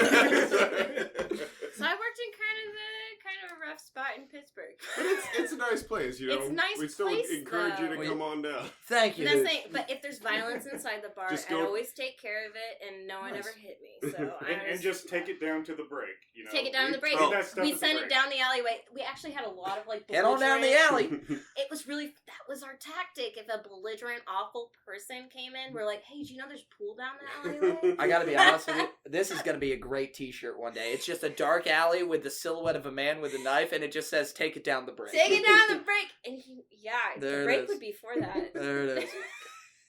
So I worked in kind of a rough spot in Pittsburgh. But it's a nice place, you know. It's a nice we still place, encourage you to though. come on down. Thank you. And that's thing, but if there's violence inside the bar, Just I always take care of it, and no one ever hit me. So and just take it down to the break. You know, take it down to the break. We sent it down the alleyway. We actually had a lot of like head on down the alley. It was really that was our tactic. If a belligerent, awful person came in, we're like, "Hey, do you know there's pool down the alleyway?" I gotta be honest with you. This is gonna be a great T-shirt one day. It's just a dark alley with the silhouette of a man with a knife, and it just says "Take it down the break." Take it down the break, and There the it break is. would be for that. There it is.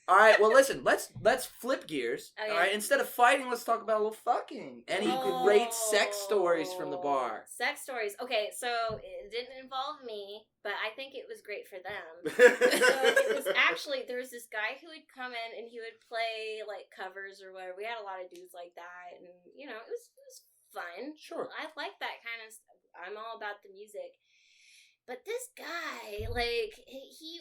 All right, well, listen, let's flip gears. Okay. All right, instead of fighting, let's talk about a little fucking. Any great sex stories from the bar? Sex stories. Okay, so it didn't involve me, but I think it was great for them. So it was actually, there was this guy who would come in and he would play like covers or whatever. We had a lot of dudes like that, and you know, it was fun. Sure. I like that kind of stuff. I'm all about the music. But this guy, like, he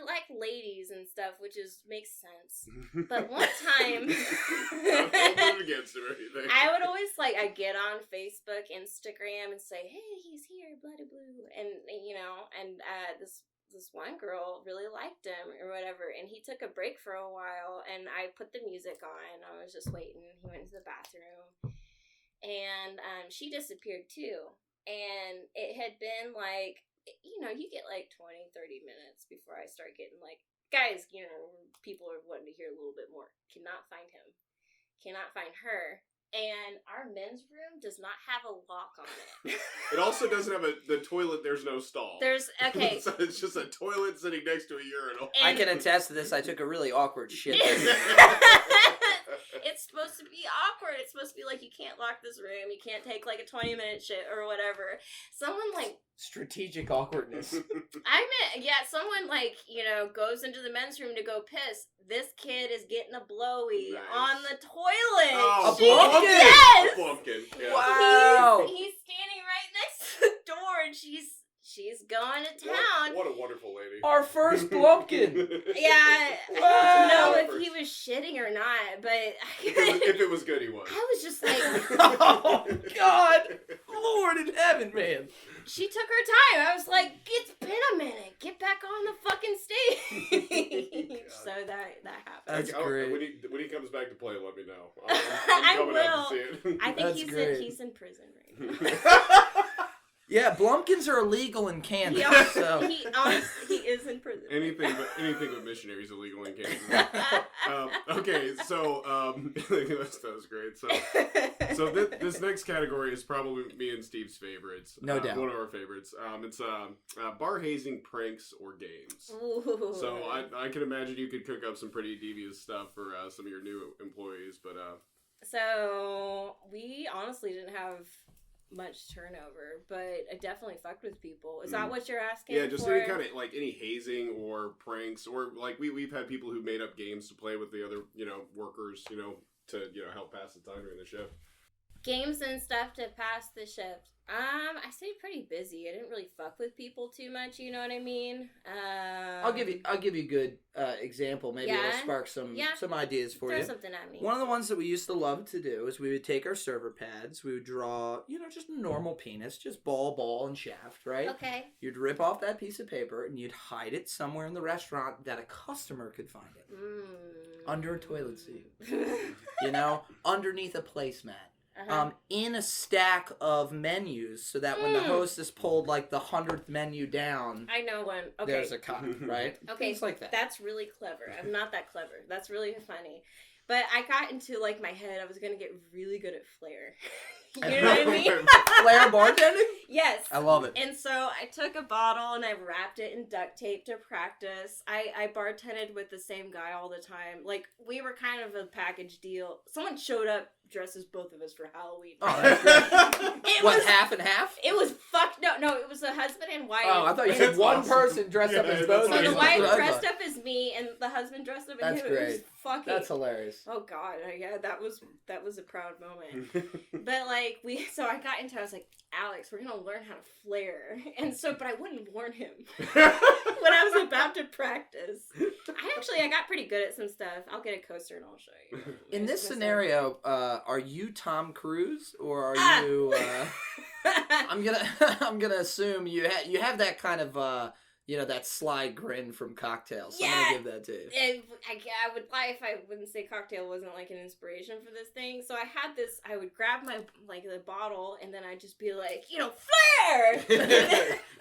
liked ladies and stuff, which makes sense. But one time, against him or anything. I would always I'd get on Facebook, Instagram, and say, "Hey, he's here, bloody blue," and you know, and this one girl really liked him or whatever, and he took a break for a while, and I put the music on. I was just waiting. He went to the bathroom, and she disappeared too. And it had been you know, you get 20, 30 minutes before I start getting guys, you know, people are wanting to hear a little bit more. Cannot find him. Cannot find her. And our men's room does not have a lock on it. It also doesn't have the toilet, there's no stall. Okay. So it's just a toilet sitting next to a urinal. I can attest to this. I took a really awkward shit. It's supposed to be awkward. It's supposed to be you can't lock this room. You can't take a 20-minute shit or whatever. Someone strategic awkwardness. Someone you know, goes into the men's room to go piss. This kid is getting a blowy on the toilet. Oh, a plumpkin! Yes! A plumpkin. Yeah. Wow. He's standing right next to the door, and she's going to town. What a wonderful lady. Our first plumpkin. Yeah. Wow. I don't know if he was shitting or not, but if it was good, he was. I was just like, oh, God. Lord in heaven, man. she took her time. I was like, it's been a minute. Get back on the fucking stage. So that happened. That's great. When he comes back to play, let me know. I coming will. out to see it. I think he's in prison right now. Yeah, Blumpkins are illegal in Kansas. He honestly is in prison. Anything but missionaries illegal in Kansas. Okay, so that was great. So this next category is probably me and Steve's favorites. No doubt, one of our favorites. It's bar hazing, pranks, or games. Ooh. So I can imagine you could cook up some pretty devious stuff for some of your new employees, but So we honestly didn't have much turnover, but I definitely fucked with people. Is that what you're asking? Yeah, just for? any kind of any hazing or pranks, or we've had people who made up games to play with the other workers, to help pass the time during the shift. Games and stuff to pass the shift. I stayed pretty busy. I didn't really fuck with people too much. You know what I mean? I'll give you a good example. Maybe it'll spark some ideas for you. Throw something at me. One of the ones that we used to love to do is we would take our server pads. We would draw, just a normal penis, just ball, and shaft, right? Okay. You'd rip off that piece of paper and you'd hide it somewhere in the restaurant that a customer could find it. Under a toilet seat. Underneath a placemat. In a stack of menus, so that when the hostess pulled the 100th menu down, I know one. Okay, there's a cop, right? Okay, things like that. That's really clever. I'm not that clever. That's really funny. But I got into my head. I was gonna get really good at flair. You know what I mean? Flair bartending? Yes. I love it. And so I took a bottle and I wrapped it in duct tape to practice. I bartended with the same guy all the time. Like, we were kind of a package deal. Someone showed up dressed as both of us for Halloween. Oh, that's great. What, half and half? It was no, it was a husband and wife. Oh, I thought you said one person dressed up as both. So the wife That's dressed up as me and the husband dressed up as him. Great. It was fucking... That's hilarious. Oh god, yeah, that was a proud moment. But like I got into it, I was like, Alex, we're gonna learn how to flare. And so, but I wouldn't warn him when I was about to practice. I got pretty good at some stuff. I'll get a coaster and I'll show you. In this scenario, are you Tom Cruise or are you? I'm gonna assume you have that kind of that sly grin from Cocktail. So I'm gonna give that to you. I would lie if I wouldn't say Cocktail wasn't like an inspiration for this thing. So I would grab my the bottle and then I'd just be like, flare.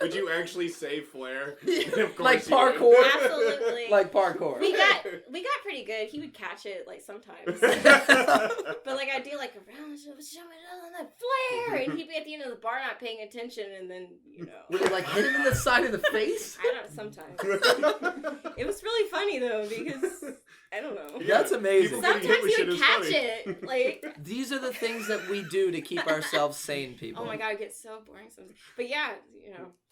Would you actually say flare? Of course, like parkour. Absolutely. Like parkour. We got pretty good. He would catch it sometimes. But I'd do flare, and he'd be at the end of the bar not paying attention, and then Would it hit him in the side of the face? I don't know, sometimes. It was really funny though because I don't know. Yeah, that's amazing. Sometimes he would catch it. These are the things that we do to keep ourselves sane, people. Oh my god, it gets so boring sometimes. But yeah,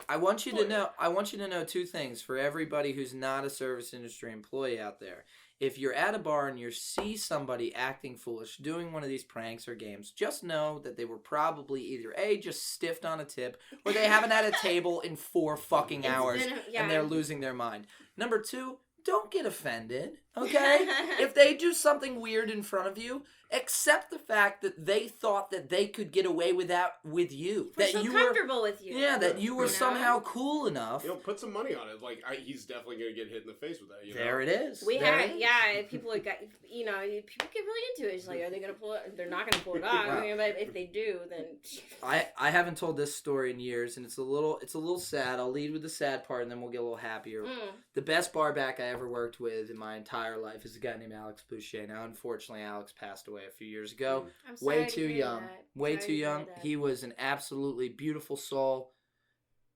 I want you to know two things for everybody who's not a service industry employee out there. If you're at a bar and you see somebody acting foolish, doing one of these pranks or games, just know that they were probably either A, just stiffed on a tip, or they haven't had a table in 4 fucking hours and they're losing their mind. Number 2, don't get offended, okay? If they do something weird in front of you, accept the fact that they thought that they could get away with that with you. We're that so you comfortable were, with you. Yeah, that you were somehow cool enough. Put some money on it. He's definitely going to get hit in the face with that. There it is. People got, people get really into it. It's like, are they going to pull it? They're not going to pull it off. Wow. But if they do, then... I haven't told this story in years, and it's a little sad. I'll lead with the sad part, and then we'll get a little happier. The best bar back I ever worked with in my entire life is a guy named Alex Boucher. Now, unfortunately, Alex passed away a few years ago. I'm sorry Way too young. Way too young. He was an absolutely beautiful soul.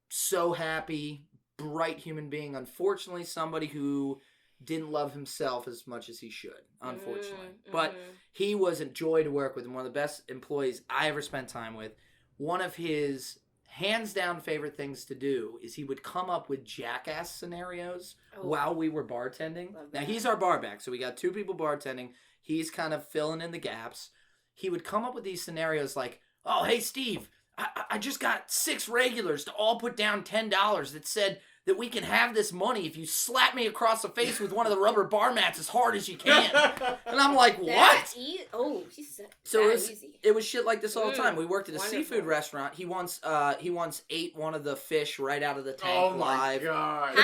So happy, bright human being. Unfortunately, somebody who didn't love himself as much as he should, unfortunately. But he was a joy to work with and one of the best employees I ever spent time with. One of his hands down favorite things to do is he would come up with jackass scenarios while we were bartending. Now, he's our bar back, so we got 2 people bartending. He's kind of filling in the gaps. He would come up with these scenarios like, oh, hey, Steve, I just got 6 regulars to all put down $10 that said that we can have this money if you slap me across the face with one of the rubber bar mats as hard as you can. And I'm like, what? So it was shit like this all the time. We worked at a seafood restaurant. He once ate one of the fish right out of the tank live. Oh my god.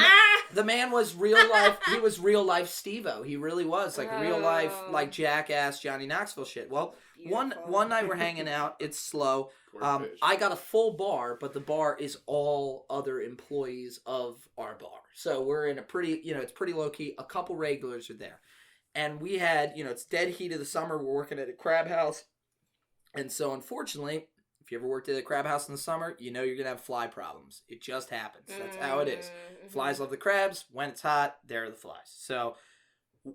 The man was real life. He was real life Steve-O. He really was real life jackass Johnny Knoxville shit. Well, one night we're hanging out. It's slow. I got a full bar, but the bar is all other employees of our bar. So we're in a pretty, it's pretty low key. A couple regulars are there. And we had, it's dead heat of the summer. We're working at a crab house. And so unfortunately, if you ever worked at a crab house in the summer, you're going to have fly problems. It just happens. That's how it is. Flies love the crabs. When it's hot, there are the flies. So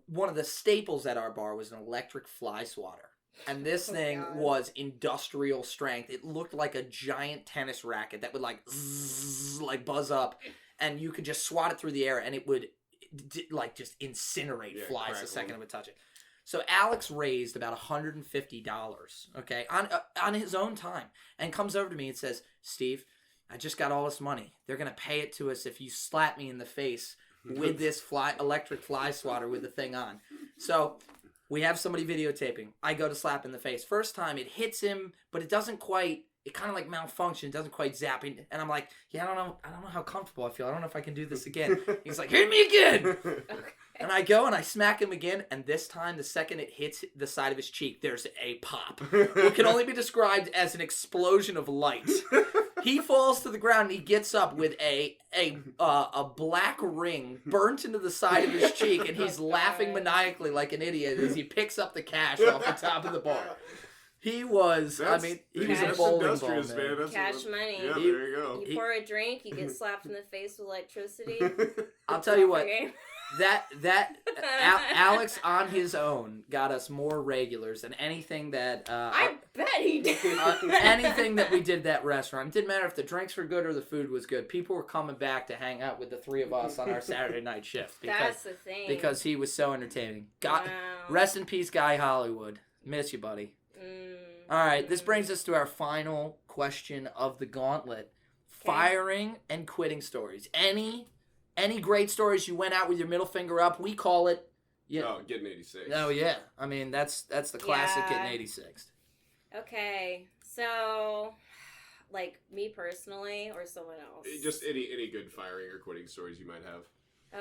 one of the staples at our bar was an electric fly swatter. And this thing was industrial strength. It looked like a giant tennis racket that would zzz, buzz up, and you could just swat it through the air, and it would just incinerate flies the second it would touch it. So Alex raised about $150, okay, on his own time, and comes over to me and says, Steve, I just got all this money. They're gonna pay it to us if you slap me in the face with this electric fly swatter with the thing on. So we have somebody videotaping. I go to slap in the face. First time, it hits him, but it doesn't quite, it kind of malfunctions. It doesn't quite zap. And I'm like, I don't know how comfortable I feel. I don't know if I can do this again. He's like, hit me again. And I go and I smack him again. And this time, the second it hits the side of his cheek, there's a pop. What can only be described as an explosion of light. He falls to the ground and he gets up with a black ring burnt into the side of his cheek, and he's laughing maniacally like an idiot as he picks up the cash off the top of the bar. He was. That's, he that's was a bowling ball, industrious, man. That's Cash money. Yeah, there you go. You pour a drink, you get slapped in the face with electricity. I'll tell you what. Alex on his own got us more regulars than anything that I bet he did. anything that we did at that restaurant. It didn't matter if the drinks were good or the food was good. People were coming back to hang out with the three of us on our Saturday night shift That's the thing. because he was so entertaining. Rest in peace, Guy Hollywood. Miss you, buddy. All right, this brings us to our final question of the gauntlet: firing and quitting stories. Any great stories you went out with your middle finger up? We call it. Getting 86. Oh yeah, that's the classic getting 86. Okay, so like me personally or someone else? Just any good firing or quitting stories you might have.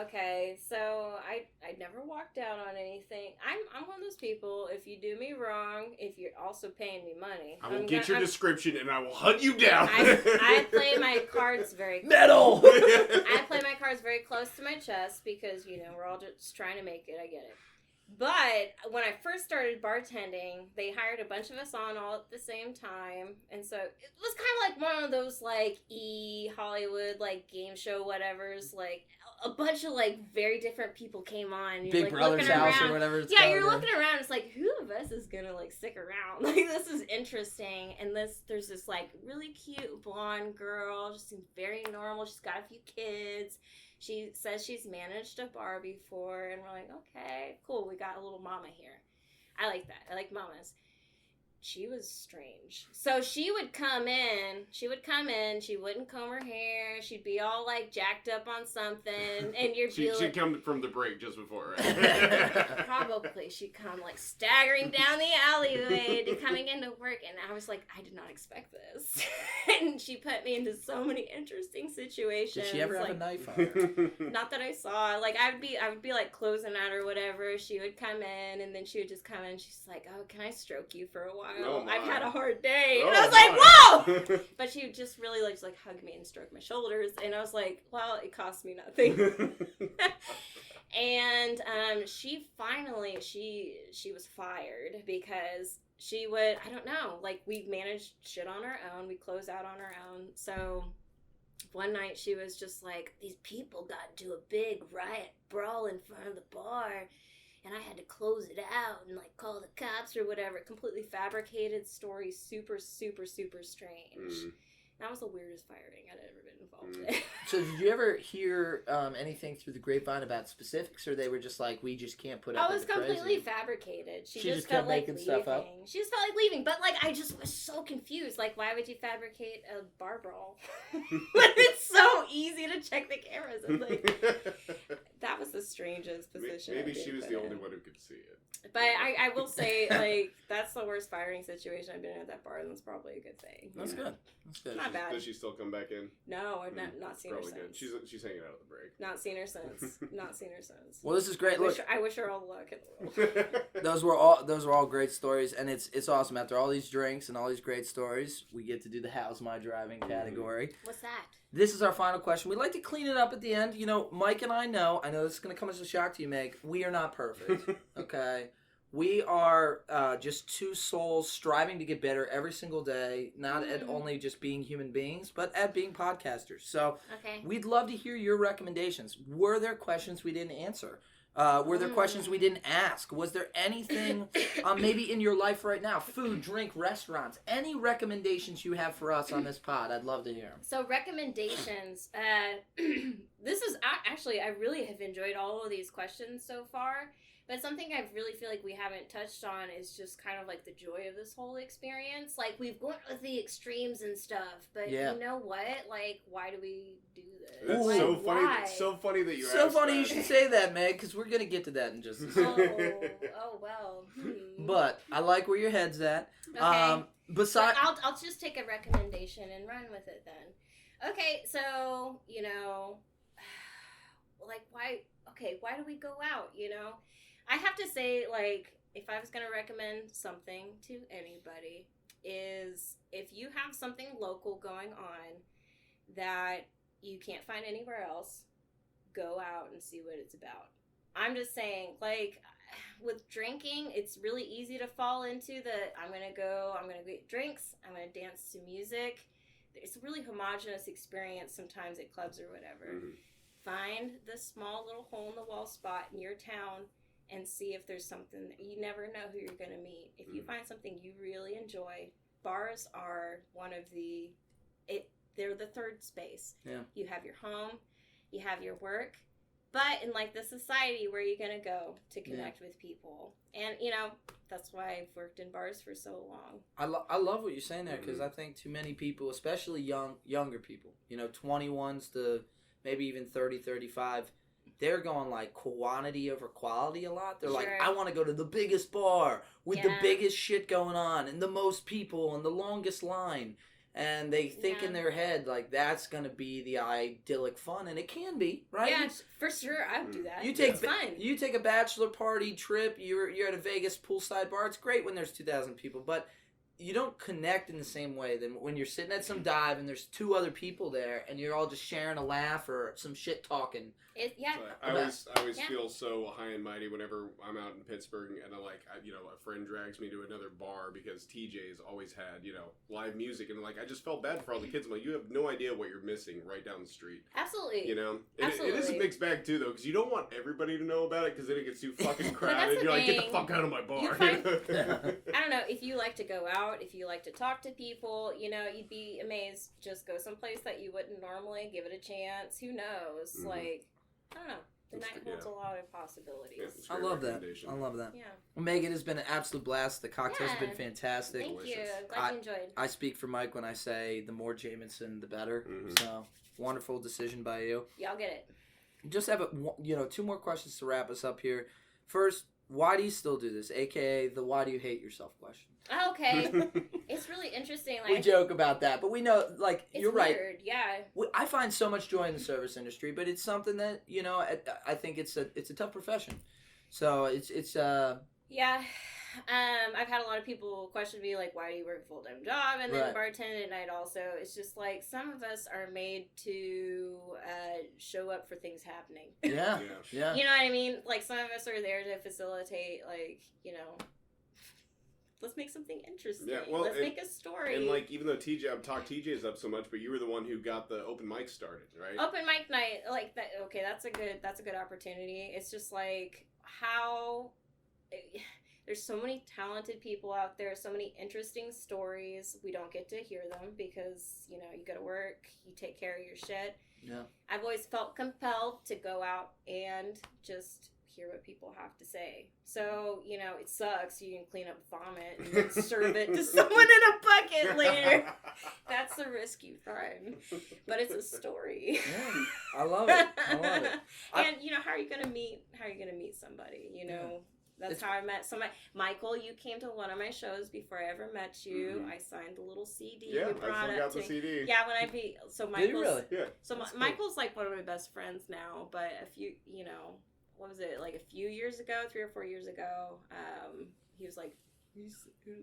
Okay, so I never walked out on anything. I'm one of those people, if you do me wrong, if you're also paying me money. I will get your description and I will hunt you down. I play my cards very metal. I play my cards very close to my chest because, we're all just trying to make it. I get it. But when I first started bartending, they hired a bunch of us on all at the same time. And so it was kind of like one of those Hollywood game show whatevers, a bunch of very different people came on. You're, Big Brother's house around. Or whatever it's called. You're looking around. It's who of us is gonna stick around? This is interesting. And there's this really cute blonde girl. Just seems very normal. She's got a few kids. She says she's managed a bar before, and we're like, okay, cool. We got a little mama here. I like that. I like mamas. She was strange. So she would come in, she wouldn't comb her hair, she'd be all jacked up on something, and she'd come from the break just before, right? Probably. She'd come staggering down the alleyway coming into work, and I was like, I did not expect this. And she put me into so many interesting situations. Did she ever have a knife on her? Not that I saw. I would be closing out or whatever. She would come in, and then she would just come in. She's like, "Oh, can I stroke you for a while? I've had a hard day." And I was like, "Whoa!" But she would just really just hug me and stroke my shoulders, and I was like, "Well, it cost me nothing." And she finally she was fired because she would, I don't know, we managed shit on our own. We closed out on our own. So one night she was just these people got into a big riot brawl in front of the bar, and I had to close it out and call the cops or whatever. Completely fabricated story, super, super, super strange. That was the weirdest firing I'd ever been involved in. So did you ever hear anything through the grapevine about specifics, or they were just we just can't put up with the crazy? It was completely fabricated. She just kept felt making leaving. stuff up? She just felt leaving. But I just was so confused. Why would you fabricate a bar brawl? It's so easy to check the cameras. And, that was the strangest position. Maybe she was the only one who could see it. But I will say, that's the worst firing situation I've been in at that bar, and that's probably a good thing. That's good. That's good. Not bad. Does she still come back in? No, I've not seen her since. Good. She's hanging out at the break. Not seen her since. Not seen her since. Well, this is great. I wish her all the luck in the world. Those were all great stories, and it's awesome. After all these drinks and all these great stories, we get to do the How's My Driving category. What's that? This is our final question. We like to clean it up at the end. Mike and I know this is going to come as a shock to you, Meg. We are not perfect, okay? We are just two souls striving to get better every single day, not at only just being human beings, but at being podcasters. So we'd love to hear your recommendations. Were there questions we didn't answer? Were there questions we didn't ask? Was there anything maybe in your life right now, food, drink, restaurants, any recommendations you have for us on this pod? I'd love to hear them. So recommendations. This is actually, I really have enjoyed all of these questions so far. But something I really feel we haven't touched on is just kind of the joy of this whole experience. We've gone with the extremes and stuff, but you know what? Why do we do this? That's so funny. Why? It's so funny that you asked So funny that. you should say that, Meg, because we're going to get to that in just a second. Oh well. But I like where your head's at. Okay. I'll just take a recommendation and run with it then. Okay, so, why do we go out, I have to say, if I was going to recommend something to anybody, is if you have something local going on that you can't find anywhere else, go out and see what it's about. I'm just saying, with drinking, it's really easy to fall into I'm gonna go get drinks, I'm gonna dance to music. It's a really homogenous experience sometimes at clubs or whatever. Mm-hmm. Find the small little hole in the wall spot in your town and see if there's something. You never know who you're gonna meet. If you find something you really enjoy, bars are they're the third space. Yeah. You have your home, you have your work, but in like the society, where you're going to go to connect with people. And, that's why I've worked in bars for so long. I love what you're saying there, because I think too many people, especially younger people, 21s to maybe even 30, 35, they're going like quantity over quality a lot. They're like, I want to go to the biggest bar with the biggest shit going on and the most people and the longest line. And they think in their head, like, that's going to be the idyllic fun. And it can be, right? Yeah, for sure. I would do that. It's fun. You take a bachelor party trip, you're at a Vegas poolside bar. It's great when there's 2,000 people. But you don't connect in the same way than when you're sitting at some dive and there's 2 other people there and you're all just sharing a laugh or some shit talking. I always feel so high and mighty whenever I'm out in Pittsburgh and a friend drags me to another bar because TJ's always had, live music, and I just felt bad for all the kids. I'm like, you have no idea what you're missing right down the street. Absolutely. It is a mixed bag too, though, because you don't want everybody to know about it, because then it gets too fucking crowded. You're like, get the fuck out of my bar. I don't know, if you like to go out, if you like to talk to people, you'd be amazed. Just go someplace that you wouldn't normally. Give it a chance. Who knows? Mm-hmm. I don't know. The night holds a lot of possibilities. Yeah, I love that. Yeah. Well, Megan, has been an absolute blast. The cocktails have been fantastic. Thank you. Glad you enjoyed. I speak for Mike when I say the more Jameson, the better. Mm-hmm. So, wonderful decision by you. Y'all get it. Just have 2 more questions to wrap us up here. First, why do you still do this? AKA the why do you hate yourself question. Okay. It's really interesting. We joke about that, but we know, you're right. Weird. Yeah. I find so much joy in the service industry, but it's something that, I think it's a tough profession. So it's yeah. I've had a lot of people question me, why do you work a full-time job and then bartend at night also? It's just some of us are made to show up for things happening. Yeah. Yeah. You know what I mean? Some of us are there to facilitate, let's make something interesting. Yeah, well, let's make a story. And even though I've talked TJ's up so much, but you were the one who got the open mic started, right? Open mic night, that. Okay, that's a good opportunity. It's just how there's so many talented people out there, so many interesting stories. We don't get to hear them because you go to work, you take care of your shit. Yeah. I've always felt compelled to go out and just hear what people have to say. So, it sucks. You can clean up vomit and then serve it to someone in a bucket later. That's the risk you run. But it's a story. Yeah, I love it. And how are you gonna meet somebody? That's how I met somebody. Michael, you came to one of my shows before I ever met you. Mm-hmm. I signed the little CD. Yeah, I forgot the CD. Yeah, so Michael's. Did you really? Yeah. So Michael's one of my best friends now. But a few, what was it, a few years ago, 3 or 4 years ago, he was like,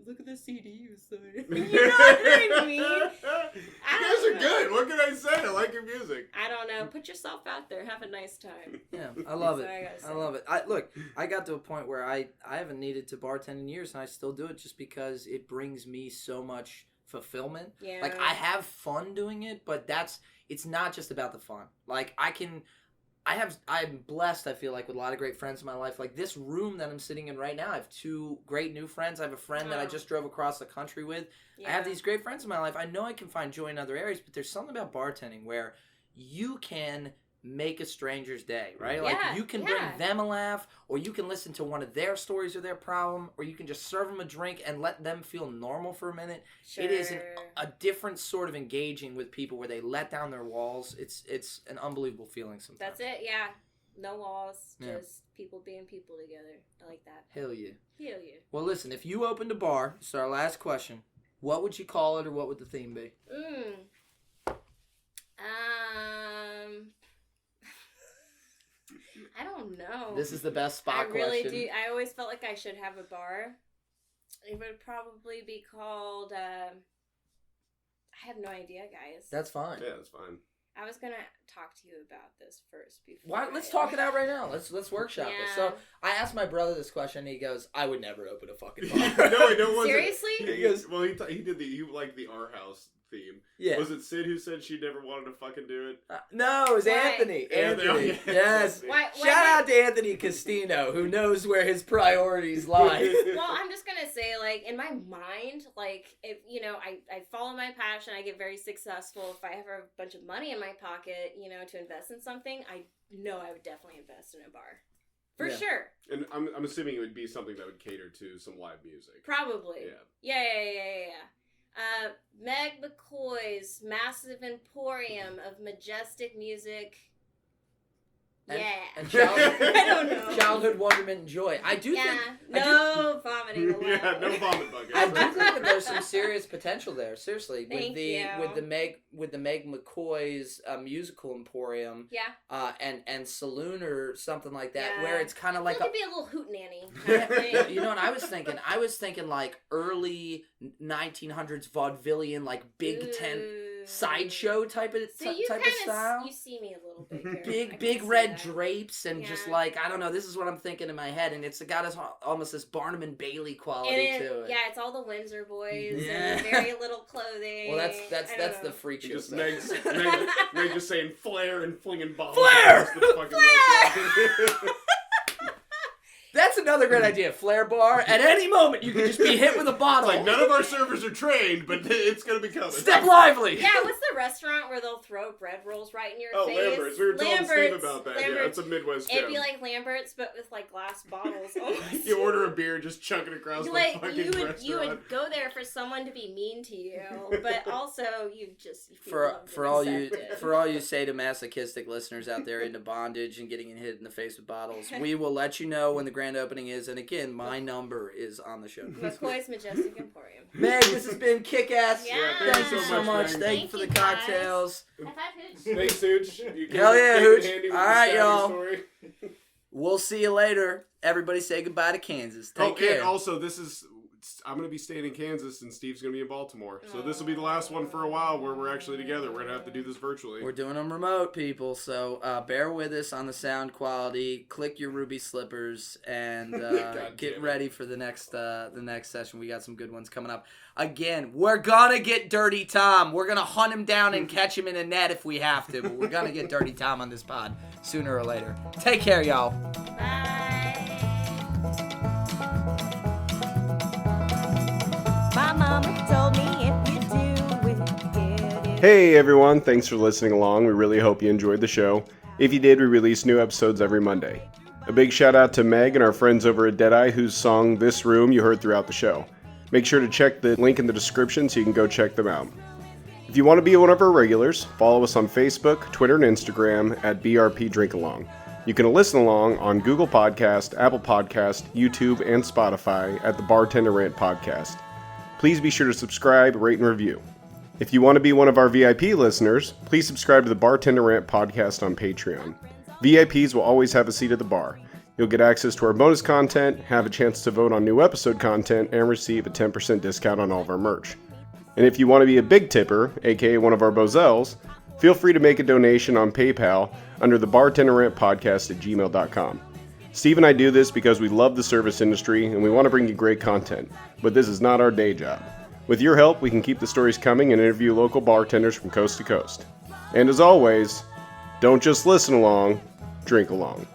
look at the CD you signed. You know what I mean? You guys are good. What can I say? I like your music. I don't know. Put yourself out there. Have a nice time. Yeah, I love it. I love it. I got to a point where I haven't needed to bartend in years, and I still do it just because it brings me so much fulfillment. Yeah. I have fun doing it, but it's not just about the fun. I'm blessed, I feel with a lot of great friends in my life. This room that I'm sitting in right now, I have 2 great new friends. I have a friend that I just drove across the country with. Yeah. I have these great friends in my life. I know I can find joy in other areas, but there's something about bartending where you can make a stranger's day, right? You can bring them a laugh, or you can listen to one of their stories or their problem, or you can just serve them a drink and let them feel normal for a minute. Sure. It is a different sort of engaging with people where they let down their walls. It's an unbelievable feeling sometimes. That's it, yeah. No walls, just people being people together. I like that. Hell yeah. Hell yeah. Well, listen, if you opened a bar, this is our last question, what would you call it, or what would the theme be? I don't know. This is the best spot question. I really do. I always felt like I should have a bar. It would probably be called, I have no idea, guys. That's fine. Yeah, that's fine. I was gonna talk to you about this first before. Why? Let's talk it out right now. Let's workshop this. So I asked my brother this question, and he goes, "I would never open a fucking bar." No, I don't. Seriously? He goes, well, he liked the Our House theme. Yeah. Was it Sid who said she never wanted to fucking do it? No, it was Anthony. Anthony. Yes. Shout out to Anthony Castino, who knows where his priorities lie. Well, I'm just gonna say, like, in my mind, like, if, you know, I follow my passion, I get very successful. If I have a bunch of money in my pocket, you know, to invest in something, I know I would definitely invest in a bar. For sure. And I'm assuming it would be something that would cater to some live music. Probably. Yeah. Meg McCoy's Massive Emporium of Majestic Music. And childhood, I don't know. Childhood wonderment and joy. I do think... No vomiting allowed. Yeah, no vomit bucket. I do think that there's some serious potential there. Seriously, Thank you. with the Meg McCoy's musical emporium, and saloon or something like that, where it's kind of like it could be a little hootenanny kind of thing. You know what I was thinking? I was thinking like early 1900s vaudevillian, like big tent sideshow type of style. You see me a little bit here. Big red drapes and just like, I don't know, this is what I'm thinking in my head, and it's got almost this Barnum and Bailey quality to it. Yeah, it's all the Windsor boys and very little clothing. Well, that's the freak show. Just Meg just saying flare and flinging bottles. Flare! Flare! That's another great idea. Flare bar. At any moment, you can just be hit with a bottle. Like, none of our servers are trained, but it's going to be coming. Step lively. Yeah, what's the restaurant where they'll throw bread rolls right in your face? Oh, Lambert's. We were telling Steve about that. Yeah, it's a Midwest joke. It'd be like Lambert's, but with, like, glass bottles. You order a beer, just chunk it across the fucking restaurant. You would go there for someone to be mean to you, but also you for all you sadomasochistic listeners out there into bondage and getting hit in the face with bottles, we will let you know when the grand opening is, and again, my number is on the show. McCoy's Majestic Emporium. Meg, this has been kick-ass. Yeah. Thank you so much. Thank you for the cocktails. Thanks, Hooch. Hell yeah, Hooch. All right, y'all. We'll see you later. Everybody say goodbye to Kansas. Take care. And also, I'm going to be staying in Kansas, and Steve's going to be in Baltimore. So this will be the last one for a while where we're actually together. We're going to have to do this virtually. We're doing them remote, people. So bear with us on the sound quality. Click your ruby slippers and get ready for the next session. We got some good ones coming up. Again, we're going to get Dirty Tom. We're going to hunt him down and catch him in a net if we have to. But we're going to get Dirty Tom on this pod sooner or later. Take care, y'all. Bye. My mama told me if you do it, get it. Hey everyone, thanks for listening along. We really hope you enjoyed the show. If you did, we release new episodes every Monday. A big shout out to Meg and our friends over at Deadeye, whose song This Room you heard throughout the show. Make sure to check the link in the description so you can go check them out. If you want to be one of our regulars, follow us on Facebook, Twitter, and Instagram at BRP Drink Along. You can listen along on Google Podcast, Apple Podcast, YouTube, and Spotify at the Bartender Rant Podcast. Please be sure to subscribe, rate, and review. If you want to be one of our VIP listeners, please subscribe to the Bartender Rant Podcast on Patreon. VIPs will always have a seat at the bar. You'll get access to our bonus content, have a chance to vote on new episode content, and receive a 10% discount on all of our merch. And if you want to be a big tipper, aka one of our Bozels, feel free to make a donation on PayPal under the Bartender Rant Podcast at gmail.com. Steve and I do this because we love the service industry and we want to bring you great content, but this is not our day job. With your help, we can keep the stories coming and interview local bartenders from coast to coast. And as always, don't just listen along, drink along.